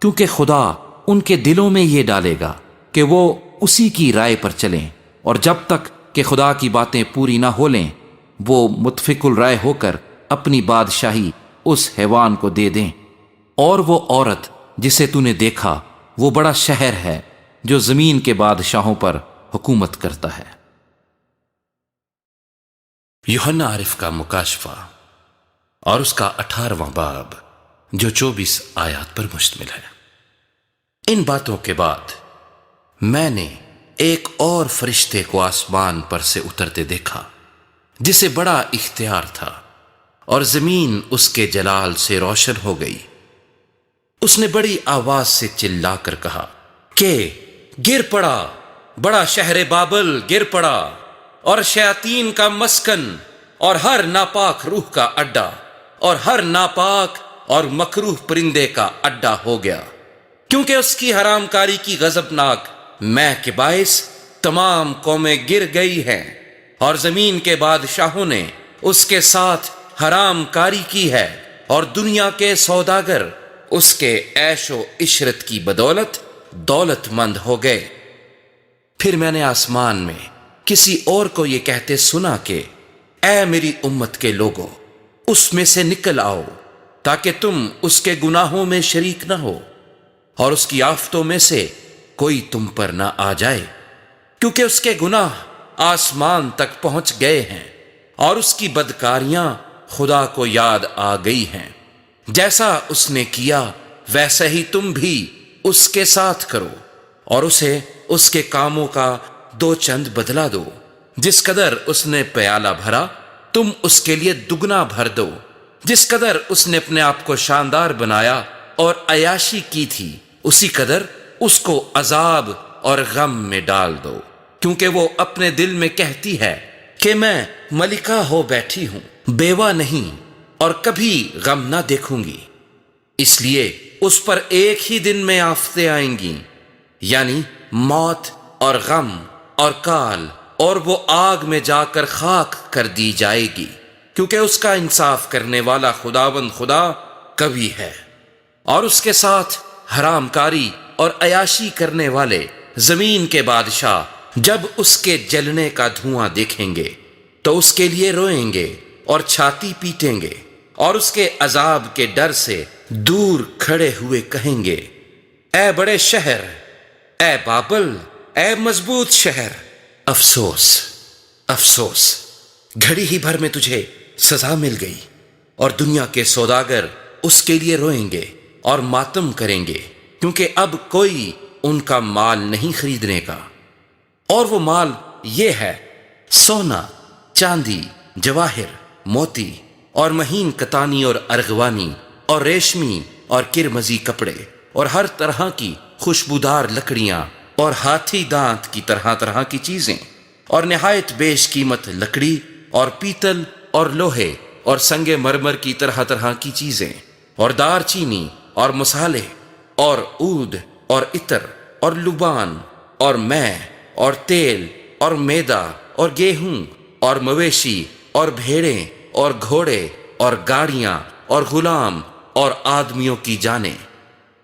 کیونکہ خدا ان کے دلوں میں یہ ڈالے گا کہ وہ اسی کی رائے پر چلیں، اور جب تک کہ خدا کی باتیں پوری نہ ہو لیں وہ متفق الرائے ہو کر اپنی بادشاہی اس حیوان کو دے دیں۔ اور وہ عورت جسے تو نے دیکھا وہ بڑا شہر ہے جو زمین کے بادشاہوں پر حکومت کرتا ہے۔ یوحنا عارف کا مکاشفہ اور اس کا 18واں باب جو 24 آیات پر مشتمل ہے۔ ان باتوں کے بعد میں نے ایک اور فرشتے کو آسمان پر سے اترتے دیکھا جسے بڑا اختیار تھا، اور زمین اس کے جلال سے روشن ہو گئی۔ اس نے بڑی آواز سے چلا کر کہا کہ گر پڑا، بڑا شہر بابل گر پڑا، اور شیاطین کا مسکن، اور ہر ناپاک روح کا اڈا، اور ہر ناپاک اور مکروہ پرندے کا اڈا ہو گیا، کیونکہ اس کی حرام کاری کی غضبناک مہ کے باعث تمام قومیں گر گئی ہیں، اور زمین کے بادشاہوں نے اس کے ساتھ حرام کاری کی ہے، اور دنیا کے سوداگر اس کے عیش و عشرت کی بدولت دولت مند ہو گئے۔ پھر میں نے آسمان میں کسی اور کو یہ کہتے سنا کہ اے میری امت کے لوگو، اس میں سے نکل آؤ تاکہ تم اس کے گناہوں میں شریک نہ ہو، اور اس کی آفتوں میں سے کوئی تم پر نہ آ جائے، کیونکہ اس کے گناہ آسمان تک پہنچ گئے ہیں، اور اس کی بدکاریاں خدا کو یاد آ گئی ہیں۔ جیسا اس نے کیا ویسے ہی تم بھی اس کے ساتھ کرو، اور اسے اس کے کاموں کا 2 چند بدلا دو۔ جس قدر اس نے پیالہ بھرا تم اس کے لیے دگنا بھر دو، جس قدر اس نے اپنے آپ کو شاندار بنایا اور عیاشی کی تھی، اسی قدر اس کو عذاب اور غم میں ڈال دو، کیونکہ وہ اپنے دل میں کہتی ہے کہ میں ملکہ ہو بیٹھی ہوں، بیوہ نہیں، اور کبھی غم نہ دیکھوں گی۔ اس لیے اس پر ایک ہی دن میں آفتیں آئیں گی، یعنی موت اور غم اور کال، اور وہ آگ میں جا کر خاک کر دی جائے گی، کیونکہ اس کا انصاف کرنے والا خداوند خدا قوی ہے، اور اس کے ساتھ حرام کاری اور عیاشی کرنے والے زمین کے بادشاہ جب اس کے جلنے کا دھواں دیکھیں گے تو اس کے لیے روئیں گے اور چھاتی پیٹیں گے، اور اس کے عذاب کے ڈر سے دور کھڑے ہوئے کہیں گے اے بڑے شہر، اے بابل، اے مضبوط شہر، افسوس افسوس، گھڑی ہی بھر میں تجھے سزا مل گئی، اور دنیا کے سوداگر اس کے لیے روئیں گے اور ماتم کریں گے، کیونکہ اب کوئی ان کا مال نہیں خریدنے کا۔ اور وہ مال یہ ہے سونا، چاندی، جواہر، موتی، اور مہین کتانی اور ارغوانی اور ریشمی اور کرمزی کپڑے، اور ہر طرح کی خوشبودار لکڑیاں، اور ہاتھی دانت کی طرح طرح کی چیزیں، اور نہایت بیش قیمت لکڑی اور پیتل اور لوہے اور سنگ مرمر کی طرح طرح کی چیزیں، اور دار چینی اور مصالے، اور عود اور عطر اور لبان اور مے اور تیل اور میدا اور گیہوں اور مویشی اور بھیڑیں اور گھوڑے اور گاڑیاں اور غلام اور آدمیوں کی جانیں۔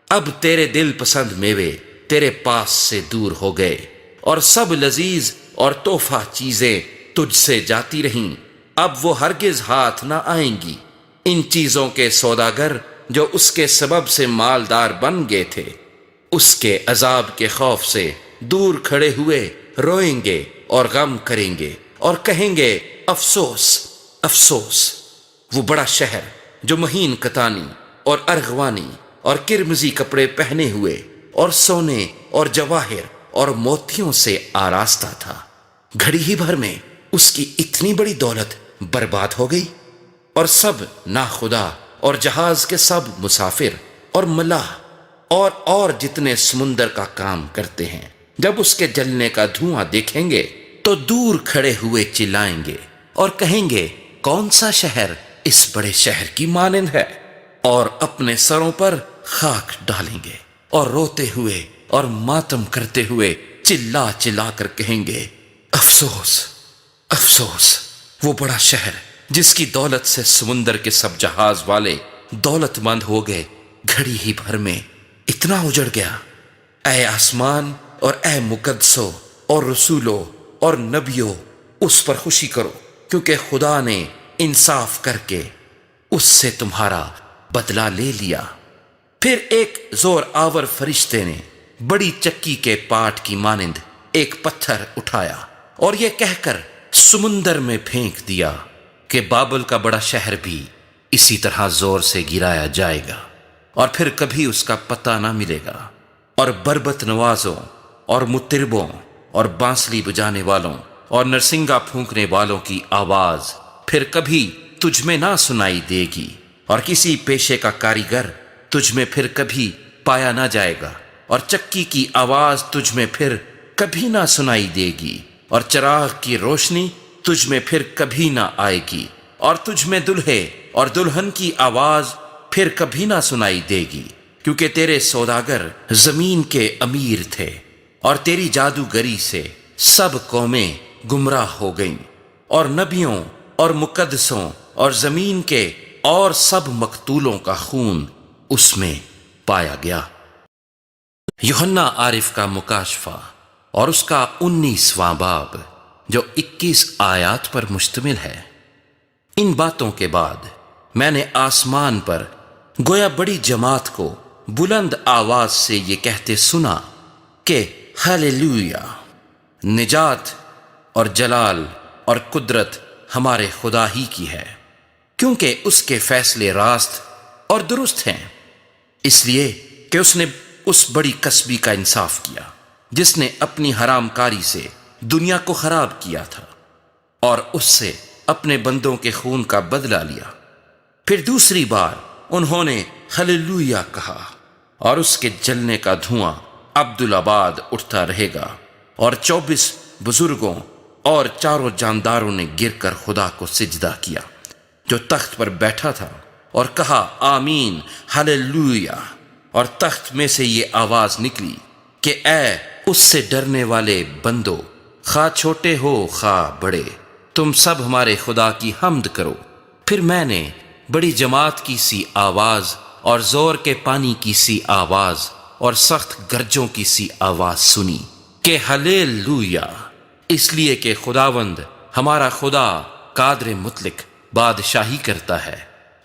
اب تیرے دل پسند میوے تیرے پاس سے دور ہو گئے، اور سب لذیذ اور تحفہ چیزیں تجھ سے جاتی رہیں، اب وہ ہرگز ہاتھ نہ آئیں گی۔ ان چیزوں کے سوداگر جو اس کے سبب سے مالدار بن گئے تھے، اس کے عذاب کے خوف سے دور کھڑے ہوئے روئیں گے اور غم کریں گے اور کہیں گے افسوس افسوس۔ وہ بڑا شہر جو مہین کتانی اور ارغوانی اور کرمزی کپڑے پہنے ہوئے اور سونے اور جواہر اور موتیوں سے آراستہ تھا، گھڑی ہی بھر میں اس کی اتنی بڑی دولت برباد ہو گئی۔ اور سب ناخدا اور جہاز کے سب مسافر اور ملاح اور جتنے سمندر کا کام کرتے ہیں، جب اس کے جلنے کا دھواں دیکھیں گے تو دور کھڑے ہوئے چلائیں گے اور کہیں گے کون سا شہر اس بڑے شہر کی مانند ہے، اور اپنے سروں پر خاک ڈالیں گے اور روتے ہوئے اور ماتم کرتے ہوئے چلا چلا کر کہیں گے افسوس افسوس۔ وہ بڑا شہر جس کی دولت سے سمندر کے سب جہاز والے دولت مند ہو گئے، گھڑی ہی بھر میں اتنا اجڑ گیا۔ اے آسمان اور اے مقدسوں اور رسولوں اور نبیوں، اس پر خوشی کرو، کیونکہ خدا نے انصاف کر کے اس سے تمہارا بدلہ لے لیا۔ پھر ایک زور آور فرشتے نے بڑی چکی کے پاٹ کی مانند ایک پتھر اٹھایا اور یہ کہہ کر سمندر میں پھینک دیا کہ بابل کا بڑا شہر بھی اسی طرح زور سے گرایا جائے گا، اور پھر کبھی اس کا پتہ نہ ملے گا۔ اور بربت نوازوں اور مطربوں اور بانسلی بجانے والوں اور نرسنگا پھونکنے والوں کی آواز پھر کبھی تجھ میں نہ سنائی دے گی، اور کسی پیشے کا کاریگر تجھ میں پھر کبھی پایا نہ جائے گا، اور چکی کی آواز تجھ میں پھر کبھی نہ سنائی دے گی، اور چراغ کی روشنی تجھ میں پھر کبھی نہ آئے گی، اور تجھ میں دلہے اور دلہن کی آواز پھر کبھی نہ سنائی دے گی، کیونکہ تیرے سوداگر زمین کے امیر تھے، اور تیری جادوگری سے سب قومیں گمراہ ہو گئیں، اور نبیوں اور مقدسوں اور زمین کے اور سب مقتولوں کا خون اس میں پایا گیا۔ یوحنا عارف کا مکاشفہ اور اس کا 19واں باب جو 21 آیات پر مشتمل ہے۔ ان باتوں کے بعد میں نے آسمان پر گویا بڑی جماعت کو بلند آواز سے یہ کہتے سنا کہ ہاللیلویا، نجات اور جلال اور قدرت ہمارے خدا ہی کی ہے، کیونکہ اس کے فیصلے راست اور درست ہیں، اس لیے کہ اس نے اس بڑی کسبی کا انصاف کیا جس نے اپنی حرام کاری سے دنیا کو خراب کیا تھا، اور اس سے اپنے بندوں کے خون کا بدلہ لیا۔ پھر دوسری بار انہوں نے ہاللیلویا کہا، اور اس کے جلنے کا دھواں عبدالآباد اٹھتا رہے گا، اور 24 بزرگوں اور چاروں جانداروں نے گر کر خدا کو سجدہ کیا جو تخت پر بیٹھا تھا، اور کہا آمین ہاللیلویا۔ اور تخت میں سے یہ آواز نکلی کہ اے اس سے ڈرنے والے بندو، خواہ چھوٹے ہو خواہ بڑے، تم سب ہمارے خدا کی حمد کرو۔ پھر میں نے بڑی جماعت کی سی آواز اور زور کے پانی کی سی آواز اور سخت گرجوں کی سی آواز سنی کہ ہاللیلویا، اس لیے کہ خداوند ہمارا خدا قادر مطلق بادشاہی کرتا ہے۔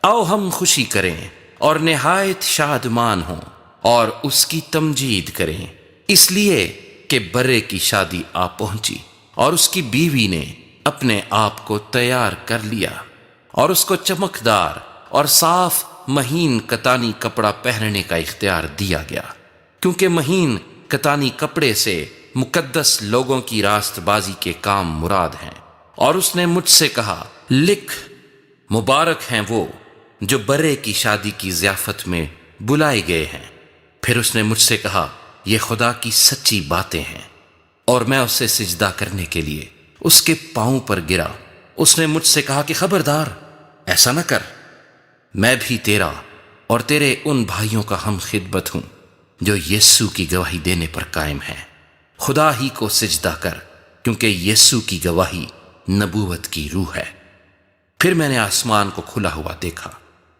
آؤ ہم خوشی کریں اور نہایت شادمان ہوں اور اس کی تمجید کریں، اس لیے کہ برے کی شادی آ پہنچی اور اس کی بیوی نے اپنے آپ کو تیار کر لیا، اور اس کو چمکدار اور صاف مہین کتانی کپڑا پہننے کا اختیار دیا گیا، کیونکہ مہین کتانی کپڑے سے مقدس لوگوں کی راست بازی کے کام مراد ہیں۔ اور اس نے مجھ سے کہا لکھ، مبارک ہیں وہ جو برے کی شادی کی ضیافت میں بلائے گئے ہیں۔ پھر اس نے مجھ سے کہا یہ خدا کی سچی باتیں ہیں، اور میں اسے سجدہ کرنے کے لیے اس کے پاؤں پر گرا۔ اس نے مجھ سے کہا کہ خبردار، ایسا نہ کر، میں بھی تیرا اور تیرے ان بھائیوں کا ہم خدمت ہوں جو یسوع کی گواہی دینے پر قائم ہیں۔ خدا ہی کو سجدہ کر، کیونکہ یسوع کی گواہی نبوت کی روح ہے۔ پھر میں نے آسمان کو کھلا ہوا دیکھا،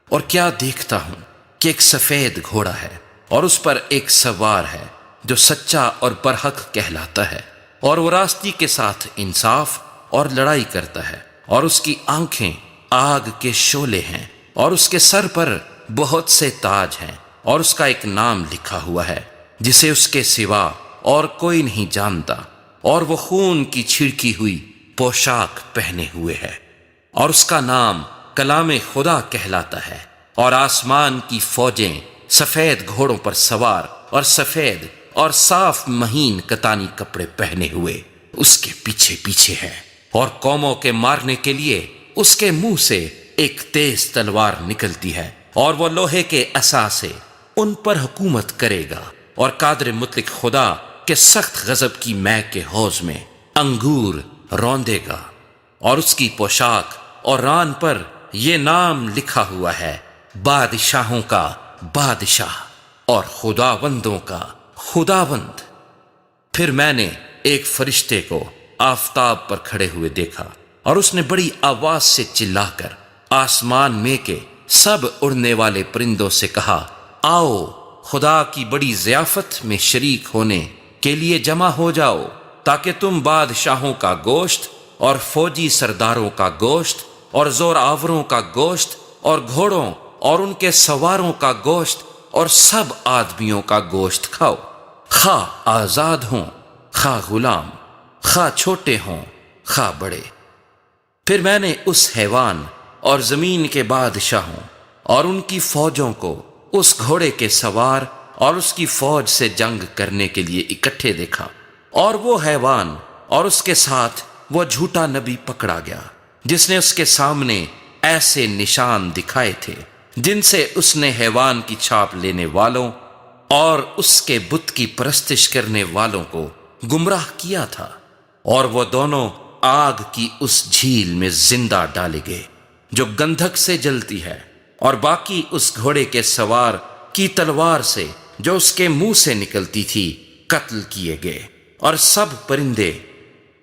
اور کیا دیکھتا ہوں کہ ایک سفید گھوڑا ہے، اور اس پر ایک سوار ہے جو سچا اور برحق کہلاتا ہے، اور وہ راستی کے ساتھ انصاف اور لڑائی کرتا ہے، اور اس کی آنکھیں آگ کے شعلے ہیں، اور اس کے سر پر بہت سے تاج ہیں، اور اس کا ایک نام لکھا ہوا ہے جسے اس کے سوا اور کوئی نہیں جانتا، اور وہ خون کی چھڑکی ہوئی پوشاک پہنے ہوئے ہے، اور اس کا نام کلام خدا کہلاتا ہے۔ اور آسمان کی فوجیں سفید گھوڑوں پر سوار اور سفید اور صاف مہین کتانی کپڑے پہنے ہوئے اس کے پیچھے پیچھے ہے، اور قوموں کے مارنے کے لیے اس کے منہ سے ایک تیز تلوار نکلتی ہے، اور وہ لوہے کے عصا سے ان پر حکومت کرے گا، اور قادر مطلق خدا کے سخت غضب کی مے کے حوض میں انگور روندے گا۔ اور اس کی پوشاک اور ران پر یہ نام لکھا ہوا ہے، بادشاہوں کا بادشاہ اور خداوندوں کا خداوند۔ پھر میں نے ایک فرشتے کو آفتاب پر کھڑے ہوئے دیکھا، اور اس نے بڑی آواز سے چلا کر آسمان میں کے سب اڑنے والے پرندوں سے کہا، آؤ خدا کی بڑی ضیافت میں شریک ہونے کے لیے جمع ہو جاؤ، تاکہ تم بادشاہوں کا گوشت اور فوجی سرداروں کا گوشت اور زور آوروں کا گوشت اور گھوڑوں اور ان کے سواروں کا گوشت اور سب آدمیوں کا گوشت کھاؤ، خواہ آزاد ہوں، خواہ غلام، خواہ چھوٹے ہوں، خواہ بڑے۔ پھر میں نے اس حیوان اور زمین کے بادشاہوں اور ان کی فوجوں کو اس گھوڑے کے سوار اور اس کی فوج سے جنگ کرنے کے لیے اکٹھے دیکھا، اور وہ حیوان اور اس کے ساتھ وہ جھوٹا نبی پکڑا گیا جس نے اس کے سامنے ایسے نشان دکھائے تھے جن سے اس نے حیوان کی چھاپ لینے والوں اور اس کے بت کی پرستش کرنے والوں کو گمراہ کیا تھا، اور وہ دونوں آگ کی اس جھیل میں زندہ ڈالے گئے جو گندھک سے جلتی ہے، اور باقی اس گھوڑے کے سوار کی تلوار سے جو اس کے منہ سے نکلتی تھی قتل کیے گئے، اور سب پرندے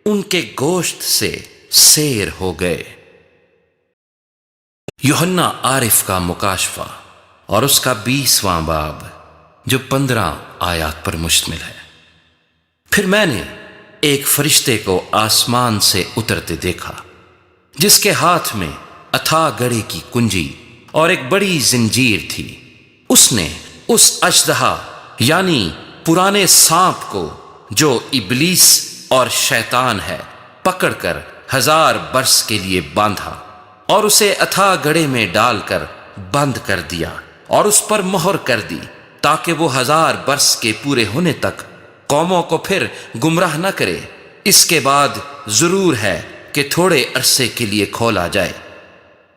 ان کے گوشت سے سیر ہو گئے۔ یوحنا عارف کا مکاشفہ اور اس کا 20واں باب جو 15 آیات پر مشتمل ہے۔ پھر میں نے ایک فرشتے کو آسمان سے اترتے دیکھا جس کے ہاتھ میں اتھا گڑھے کی کنجی اور ایک بڑی زنجیر تھی۔ اس نے اس اژدہا یعنی پرانے سانپ کو جو ابلیس اور شیطان ہے پکڑ کر 1000 برس کے لیے باندھا، اور اسے اتھا گڑھے میں ڈال کر بند کر دیا، اور اس پر مہر کر دی، تاکہ وہ 1000 برس کے پورے ہونے تک قوموں کو پھر گمراہ نہ کرے۔ اس کے بعد ضرور ہے کہ تھوڑے عرصے کے لیے کھولا جائے۔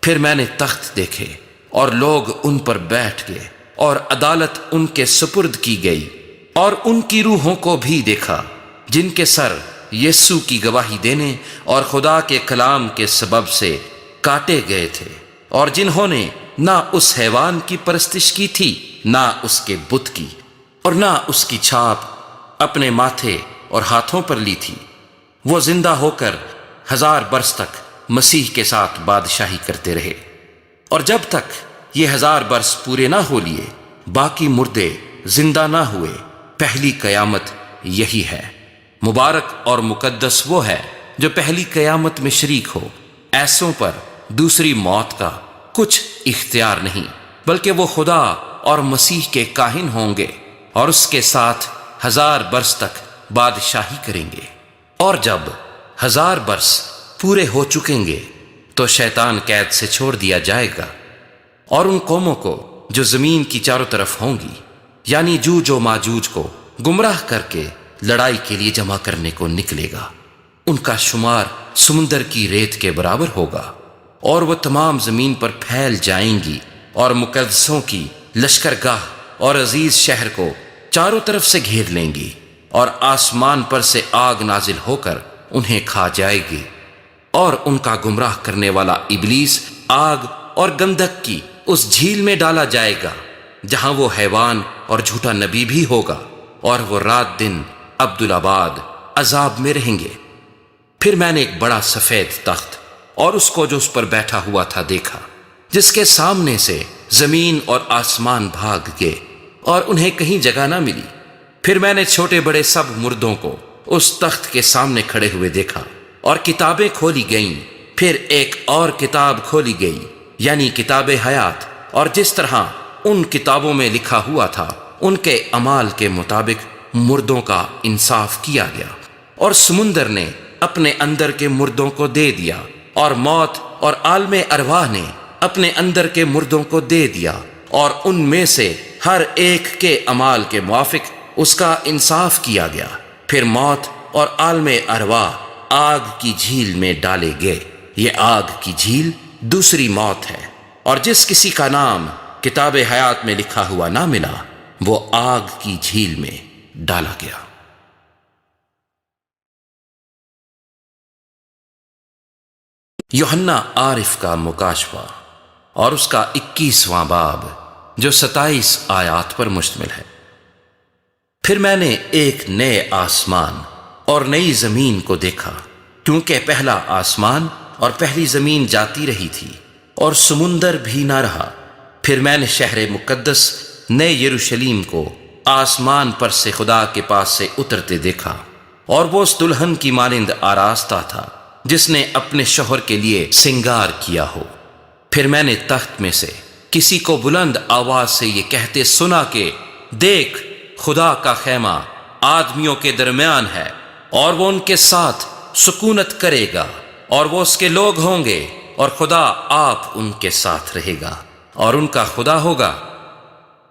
پھر میں نے تخت دیکھے، اور لوگ ان پر بیٹھ گئے، اور عدالت ان کے سپرد کی گئی، اور ان کی روحوں کو بھی دیکھا جن کے سر یسوع کی گواہی دینے اور خدا کے کلام کے سبب سے کاٹے گئے تھے، اور جنہوں نے نہ اس حیوان کی پرستش کی تھی، نہ اس کے بت کی، اور نہ اس کی چھاپ اپنے ماتھے اور ہاتھوں پر لی تھی۔ وہ زندہ ہو کر 1000 برس تک مسیح کے ساتھ بادشاہی کرتے رہے، اور جب تک یہ 1000 برس پورے نہ ہو لیے باقی مردے زندہ نہ ہوئے۔ پہلی قیامت یہی ہے۔ مبارک اور مقدس وہ ہے جو پہلی قیامت میں شریک ہو۔ ایسوں پر دوسری موت کا کچھ اختیار نہیں، بلکہ وہ خدا اور مسیح کے کاہن ہوں گے، اور اس کے ساتھ 1000 برس تک بادشاہی کریں گے۔ اور جب 1000 برس پورے ہو چکیں گے تو شیطان قید سے چھوڑ دیا جائے گا، اور ان قوموں کو جو زمین کی چاروں طرف ہوں گی، یعنی جوج و ماجوج کو گمراہ کر کے لڑائی کے لیے جمع کرنے کو نکلے گا۔ ان کا شمار سمندر کی ریت کے برابر ہوگا، اور وہ تمام زمین پر پھیل جائیں گی، اور مقدسوں کی لشکرگاہ اور عزیز شہر کو چاروں طرف سے گھیر لیں گی، اور آسمان پر سے آگ نازل ہو کر انہیں کھا جائے گی، اور ان کا گمراہ کرنے والا ابلیس آگ اور گندھک کی اس جھیل میں ڈالا جائے گا جہاں وہ حیوان اور جھوٹا نبی بھی ہوگا، اور وہ رات دن عبدالآباد عذاب میں رہیں گے۔ پھر میں نے ایک بڑا سفید تخت اور اس کو جو اس پر بیٹھا ہوا تھا دیکھا، جس کے سامنے سے زمین اور آسمان بھاگ گئے اور انہیں کہیں جگہ نہ ملی۔ پھر میں نے چھوٹے بڑے سب مردوں کو اس تخت کے سامنے کھڑے ہوئے دیکھا، اور کتابیں کھولی گئیں۔ پھر ایک اور کتاب کھولی گئی، یعنی کتاب حیات، اور جس طرح ان کتابوں میں لکھا ہوا تھا ان کے اعمال کے مطابق مردوں کا انصاف کیا گیا۔ اور سمندر نے اپنے اندر کے مردوں کو دے دیا، اور موت اور عالم ارواح نے اپنے اندر کے مردوں کو دے دیا، اور ان میں سے ہر ایک کے اعمال کے موافق اس کا انصاف کیا گیا۔ پھر موت اور عالم ارواح آگ کی جھیل میں ڈالے گئے۔ یہ آگ کی جھیل دوسری موت ہے، اور جس کسی کا نام کتاب حیات میں لکھا ہوا نہ ملا وہ آگ کی جھیل میں ڈالا گیا۔ یوحنا عارف کا مکاشفہ اور اس کا 21واں باب جو 27 آیات پر مشتمل ہے۔ پھر میں نے ایک نئے آسمان اور نئی زمین کو دیکھا، کیونکہ پہلا آسمان اور پہلی زمین جاتی رہی تھی اور سمندر بھی نہ رہا۔ پھر میں نے شہر مقدس نئے یروشلیم کو آسمان پر سے خدا کے پاس سے اترتے دیکھا، اور وہ اس دلہن کی مانند آراستہ تھا جس نے اپنے شوہر کے لیے سنگار کیا ہو۔ پھر میں نے تخت میں سے کسی کو بلند آواز سے یہ کہتے سنا کہ دیکھ، خدا کا خیمہ آدمیوں کے درمیان ہے، اور وہ ان کے ساتھ سکونت کرے گا، اور وہ اس کے لوگ ہوں گے، اور خدا آپ ان کے ساتھ رہے گا اور ان کا خدا ہوگا،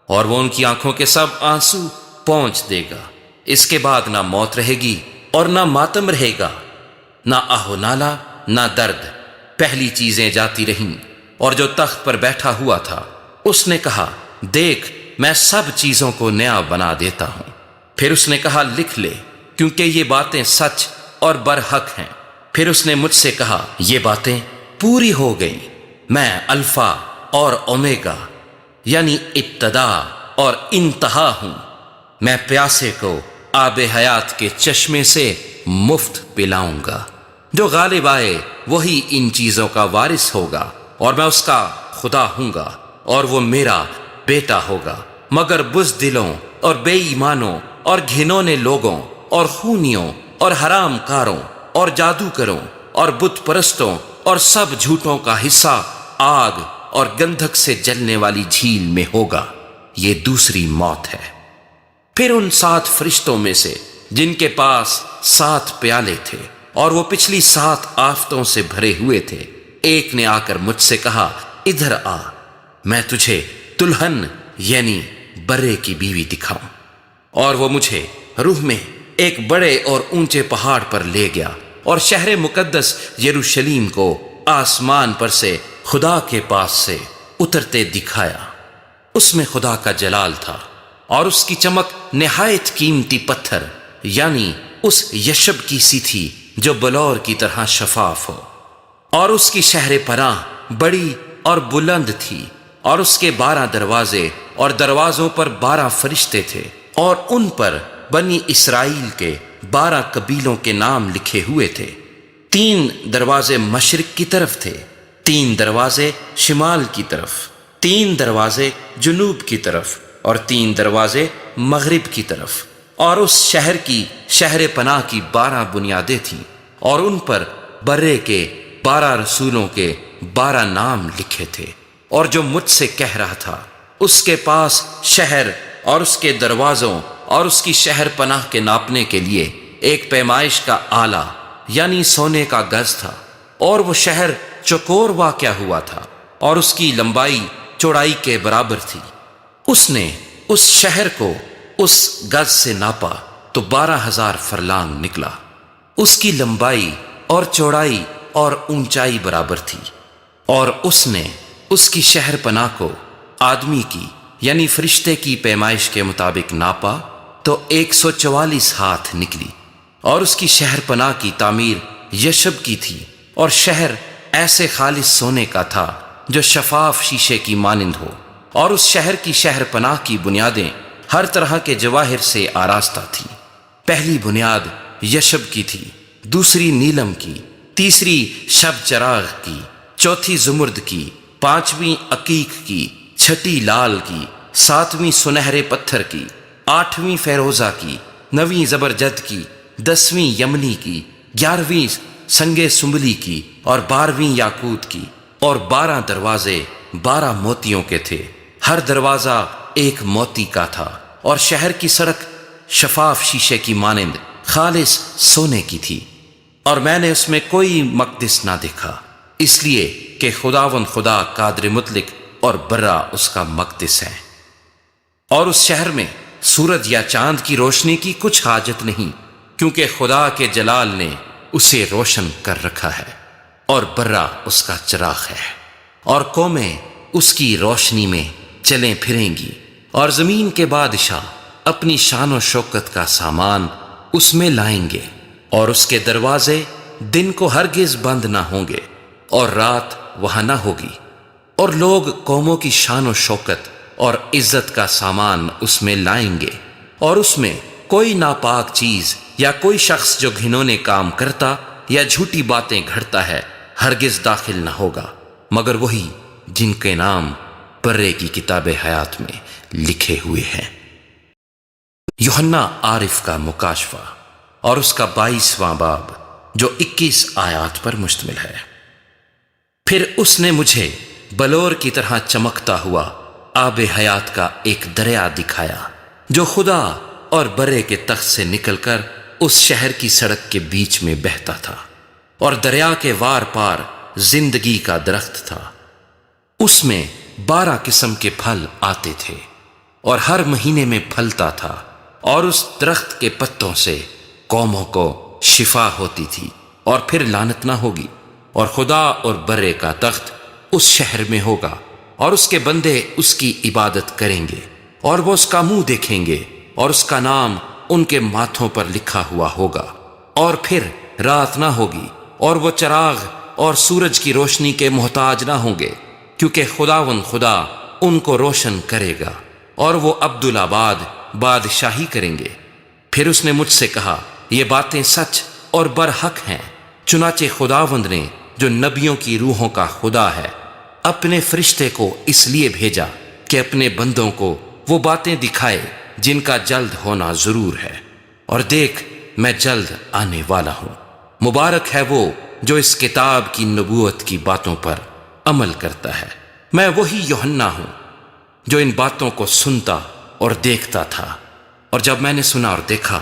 اور وہ ان کی آنکھوں کے سب آنسو پونچھ دے گا۔ اس کے بعد نہ موت رہے گی اور نہ ماتم رہے گا، نہ آہ و نالہ نہ درد، پہلی چیزیں جاتی رہیں۔ اور جو تخت پر بیٹھا ہوا تھا اس نے کہا، دیکھ، میں سب چیزوں کو نیا بنا دیتا ہوں۔ پھر اس نے کہا، لکھ لے، کیونکہ یہ باتیں سچ اور برحق ہیں۔ پھر اس نے مجھ سے کہا، یہ باتیں پوری ہو گئیں۔ میں الفا اور اومیگا، یعنی ابتدا اور انتہا ہوں۔ میں پیاسے کو آب حیات کے چشمے سے مفت پلاؤں گا۔ جو غالب آئے وہی ان چیزوں کا وارث ہوگا، اور میں اس کا خدا ہوں گا اور وہ میرا بیٹا ہوگا۔ مگر بزدلوں اور بے ایمانوں اور گھنونے لوگوں اور خونیوں اور حرام کاروں اور جادوگروں اور بت پرستوں اور سب جھوٹوں کا حصہ آگ اور گندھک سے جلنے والی جھیل میں ہوگا۔ یہ دوسری موت ہے۔ پھر ان 7 فرشتوں میں سے جن کے پاس 7 پیالے تھے اور وہ پچھلی 7 آفتوں سے بھرے ہوئے تھے، ایک نے آ کر مجھ سے کہا، ادھر آ، میں تجھے دلہن یعنی برے کی بیوی دکھاؤں۔ اور وہ مجھے روح میں ایک بڑے اور اونچے پہاڑ پر لے گیا، اور شہر مقدس یروشلیم کو آسمان پر سے خدا کے پاس سے اترتے دکھایا۔ اس میں خدا کا جلال تھا، اور اس کی چمک نہایت قیمتی پتھر یعنی اس یشب کی سی تھی جو بلور کی طرح شفاف ہو۔ اور اس کی شہر پناہ بڑی اور بلند تھی، اور اس کے 12 دروازے، اور دروازوں پر 12 فرشتے تھے، اور ان پر بنی اسرائیل کے 12 قبیلوں کے نام لکھے ہوئے تھے۔ 3 دروازے مشرق کی طرف تھے، 3 دروازے شمال کی طرف، 3 دروازے جنوب کی طرف، اور 3 دروازے مغرب کی طرف۔ اور اس شہر کی شہر پناہ کی 12 بنیادیں تھیں، اور ان پر برے کے 12 رسولوں کے 12 نام لکھے تھے۔ اور جو مجھ سے کہہ رہا تھا، اس کے پاس شہر اور اس کے دروازوں اور اس کی شہر پناہ کے ناپنے کے لیے ایک پیمائش کا آلہ یعنی سونے کا گز تھا، اور وہ شہر چوکور واقع ہوا تھا، اور اس کی لمبائی چوڑائی کے برابر تھی۔ اس نے اس شہر کو اس گز سے ناپا تو 12,000 فرلانگ نکلا۔ اس کی لمبائی اور چوڑائی اور اونچائی برابر تھی۔ اور اس نے اس کی شہر پناہ کو آدمی کی یعنی فرشتے کی پیمائش کے مطابق ناپا تو 144 ہاتھ نکلی۔ اور اس کی شہر پناہ کی تعمیر یشب کی تھی، اور شہر ایسے خالص سونے کا تھا جو شفاف شیشے کی مانند ہو، اور اس شہر کی شہر پناہ کی بنیادیں ہر طرح کے جواہر سے آراستہ تھیں۔ پہلی بنیاد یشب کی تھی، دوسری نیلم کی، تیسری شب چراغ کی، چوتھی زمرد کی، پانچویں عقیق کی، چھٹی لال کی، ساتویں سنہرے پتھر کی، آٹھویں فیروزہ کی، نویں زبرجد کی، دسویں یمنی کی، گیارہویں سنگے سنبلی کی، اور بارہویں یاقوت کی، اور 12 دروازے 12 موتیوں کے تھے، ہر دروازہ ایک موتی کا تھا، اور شہر کی سڑک شفاف شیشے کی مانند خالص سونے کی تھی، اور میں نے اس میں کوئی مقدس نہ دیکھا، اس لیے کہ خداوند خدا قادر مطلق اور برا اس کا مقدس ہے۔ اور اس شہر میں سورج یا چاند کی روشنی کی کچھ حاجت نہیں، کیونکہ خدا کے جلال نے اسے روشن کر رکھا ہے، اور برا اس کا چراغ ہے، اور قومیں اس کی روشنی میں چلیں پھریں گی، اور زمین کے بادشاہ اپنی شان و شوکت کا سامان اس میں لائیں گے، اور اس کے دروازے دن کو ہرگز بند نہ ہوں گے، اور رات وہاں نہ ہوگی، اور لوگ قوموں کی شان و شوکت اور عزت کا سامان اس میں لائیں گے، اور اس میں کوئی ناپاک چیز یا کوئی شخص جو گھنونے کام کرتا یا جھوٹی باتیں گھڑتا ہے ہرگز داخل نہ ہوگا، مگر وہی جن کے نام برے کی کتاب حیات میں لکھے ہوئے ہیں۔ یوحنا عارف کا مکاشفہ اور اس کا 22واں باب جو 21 آیات پر مشتمل ہے۔ پھر اس نے مجھے بلور کی طرح چمکتا ہوا آب حیات کا ایک دریا دکھایا، جو خدا اور برے کے تخت سے نکل کر اس شہر کی سڑک کے بیچ میں بہتا تھا، اور دریا کے وار پار زندگی کا درخت تھا، اس میں 12 قسم کے پھل آتے تھے، اور ہر مہینے میں پھلتا تھا، اور اس درخت کے پتوں سے قوموں کو شفا ہوتی تھی، اور پھر لعنت نہ ہوگی، اور خدا اور برے کا تخت اس شہر میں ہوگا، اور اس کے بندے اس کی عبادت کریں گے، اور وہ اس کا منہ دیکھیں گے، اور اس کا نام ان کے ماتھوں پر لکھا ہوا ہوگا، اور پھر رات نہ ہوگی، اور وہ چراغ اور سورج کی روشنی کے محتاج نہ ہوں گے، کیونکہ خداوند خدا ان کو روشن کرے گا، اور وہ عبدالآباد بادشاہی کریں گے۔ پھر اس نے مجھ سے کہا، یہ باتیں سچ اور برحق ہیں، چنانچہ خداوند نے جو نبیوں کی روحوں کا خدا ہے اپنے فرشتے کو اس لیے بھیجا کہ اپنے بندوں کو وہ باتیں دکھائے جن کا جلد ہونا ضرور ہے، اور دیکھ میں جلد آنے والا ہوں۔ مبارک ہے وہ جو اس کتاب کی نبوت کی باتوں پر عمل کرتا ہے۔ میں وہی یوحنا ہوں جو ان باتوں کو سنتا اور دیکھتا تھا، اور جب میں نے سنا اور دیکھا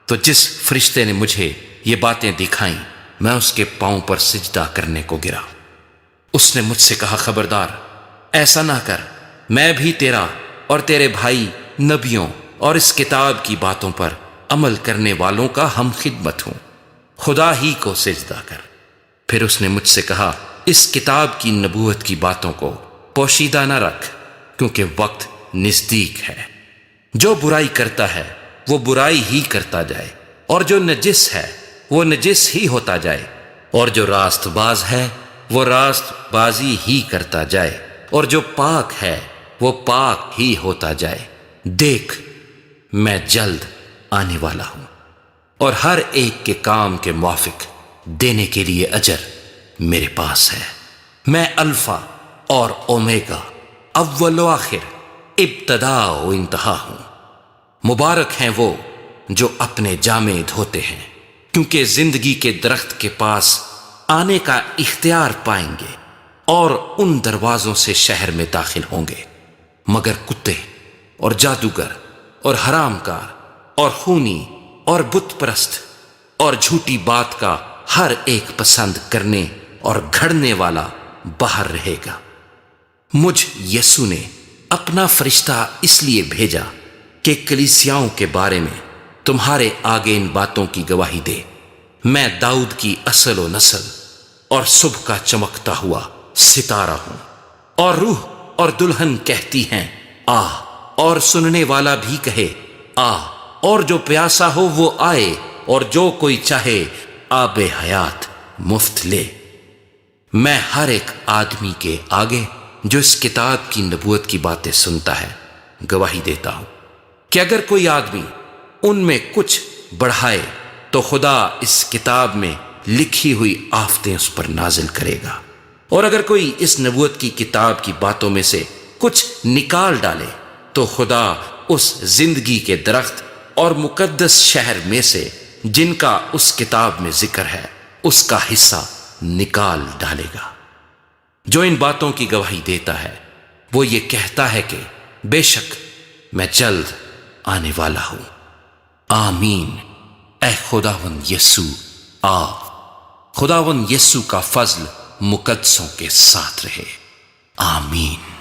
تو جس فرشتے نے مجھے یہ باتیں دکھائیں میں اس کے پاؤں پر سجدہ کرنے کو گرا۔ اس نے مجھ سے کہا، خبردار، ایسا نہ کر، میں بھی تیرا اور تیرے بھائی نبیوں اور اس کتاب کی باتوں پر عمل کرنے والوں کا ہم خدمت ہوں، خدا ہی کو سجدہ کر۔ پھر اس نے مجھ سے کہا، اس کتاب کی نبوت کی باتوں کو پوشیدہ نہ رکھ، کیونکہ وقت نزدیک ہے۔ جو برائی کرتا ہے وہ برائی ہی کرتا جائے، اور جو نجس ہے وہ نجس ہی ہوتا جائے، اور جو راست باز ہے وہ راست بازی ہی کرتا جائے، اور جو پاک ہے وہ پاک ہی ہوتا جائے۔ دیکھ میں جلد آنے والا ہوں، اور ہر ایک کے کام کے موافق دینے کے لیے اجر میرے پاس ہے۔ میں الفا اور اومیگا، اول و آخر، ابتدا و انتہا ہوں۔ مبارک ہیں وہ جو اپنے جامے دھوتے ہیں، کیونکہ زندگی کے درخت کے پاس آنے کا اختیار پائیں گے، اور ان دروازوں سے شہر میں داخل ہوں گے، مگر کتے اور جادوگر اور حرام کار اور خونی اور بت پرست اور جھوٹی بات کا ہر ایک پسند کرنے اور گھڑنے والا باہر رہے گا۔ مجھ یسوع نے اپنا فرشتہ اس لیے بھیجا کہ کلیسیاؤں کے بارے میں تمہارے آگے ان باتوں کی گواہی دے۔ میں داؤد کی اصل و نسل اور صبح کا چمکتا ہوا ستارہ ہوں، اور روح اور دلہن کہتی ہیں آ، اور سننے والا بھی کہے آ، اور جو پیاسا ہو وہ آئے، اور جو کوئی چاہے آب حیات مفت لے۔ میں ہر ایک آدمی کے آگے جو اس کتاب کی نبوت کی باتیں سنتا ہے گواہی دیتا ہوں کہ اگر کوئی آدمی ان میں کچھ بڑھائے تو خدا اس کتاب میں لکھی ہوئی آفتیں اس پر نازل کرے گا، اور اگر کوئی اس نبوت کی کتاب کی باتوں میں سے کچھ نکال ڈالے تو خدا اس زندگی کے درخت اور مقدس شہر میں سے جن کا اس کتاب میں ذکر ہے اس کا حصہ نکال ڈالے گا۔ جو ان باتوں کی گواہی دیتا ہے وہ یہ کہتا ہے کہ بے شک میں جلد آنے والا ہوں۔ آمین۔ اے خداوند یسوع آ۔ خداوند یسوع کا فضل مقدسوں کے ساتھ رہے۔ آمین۔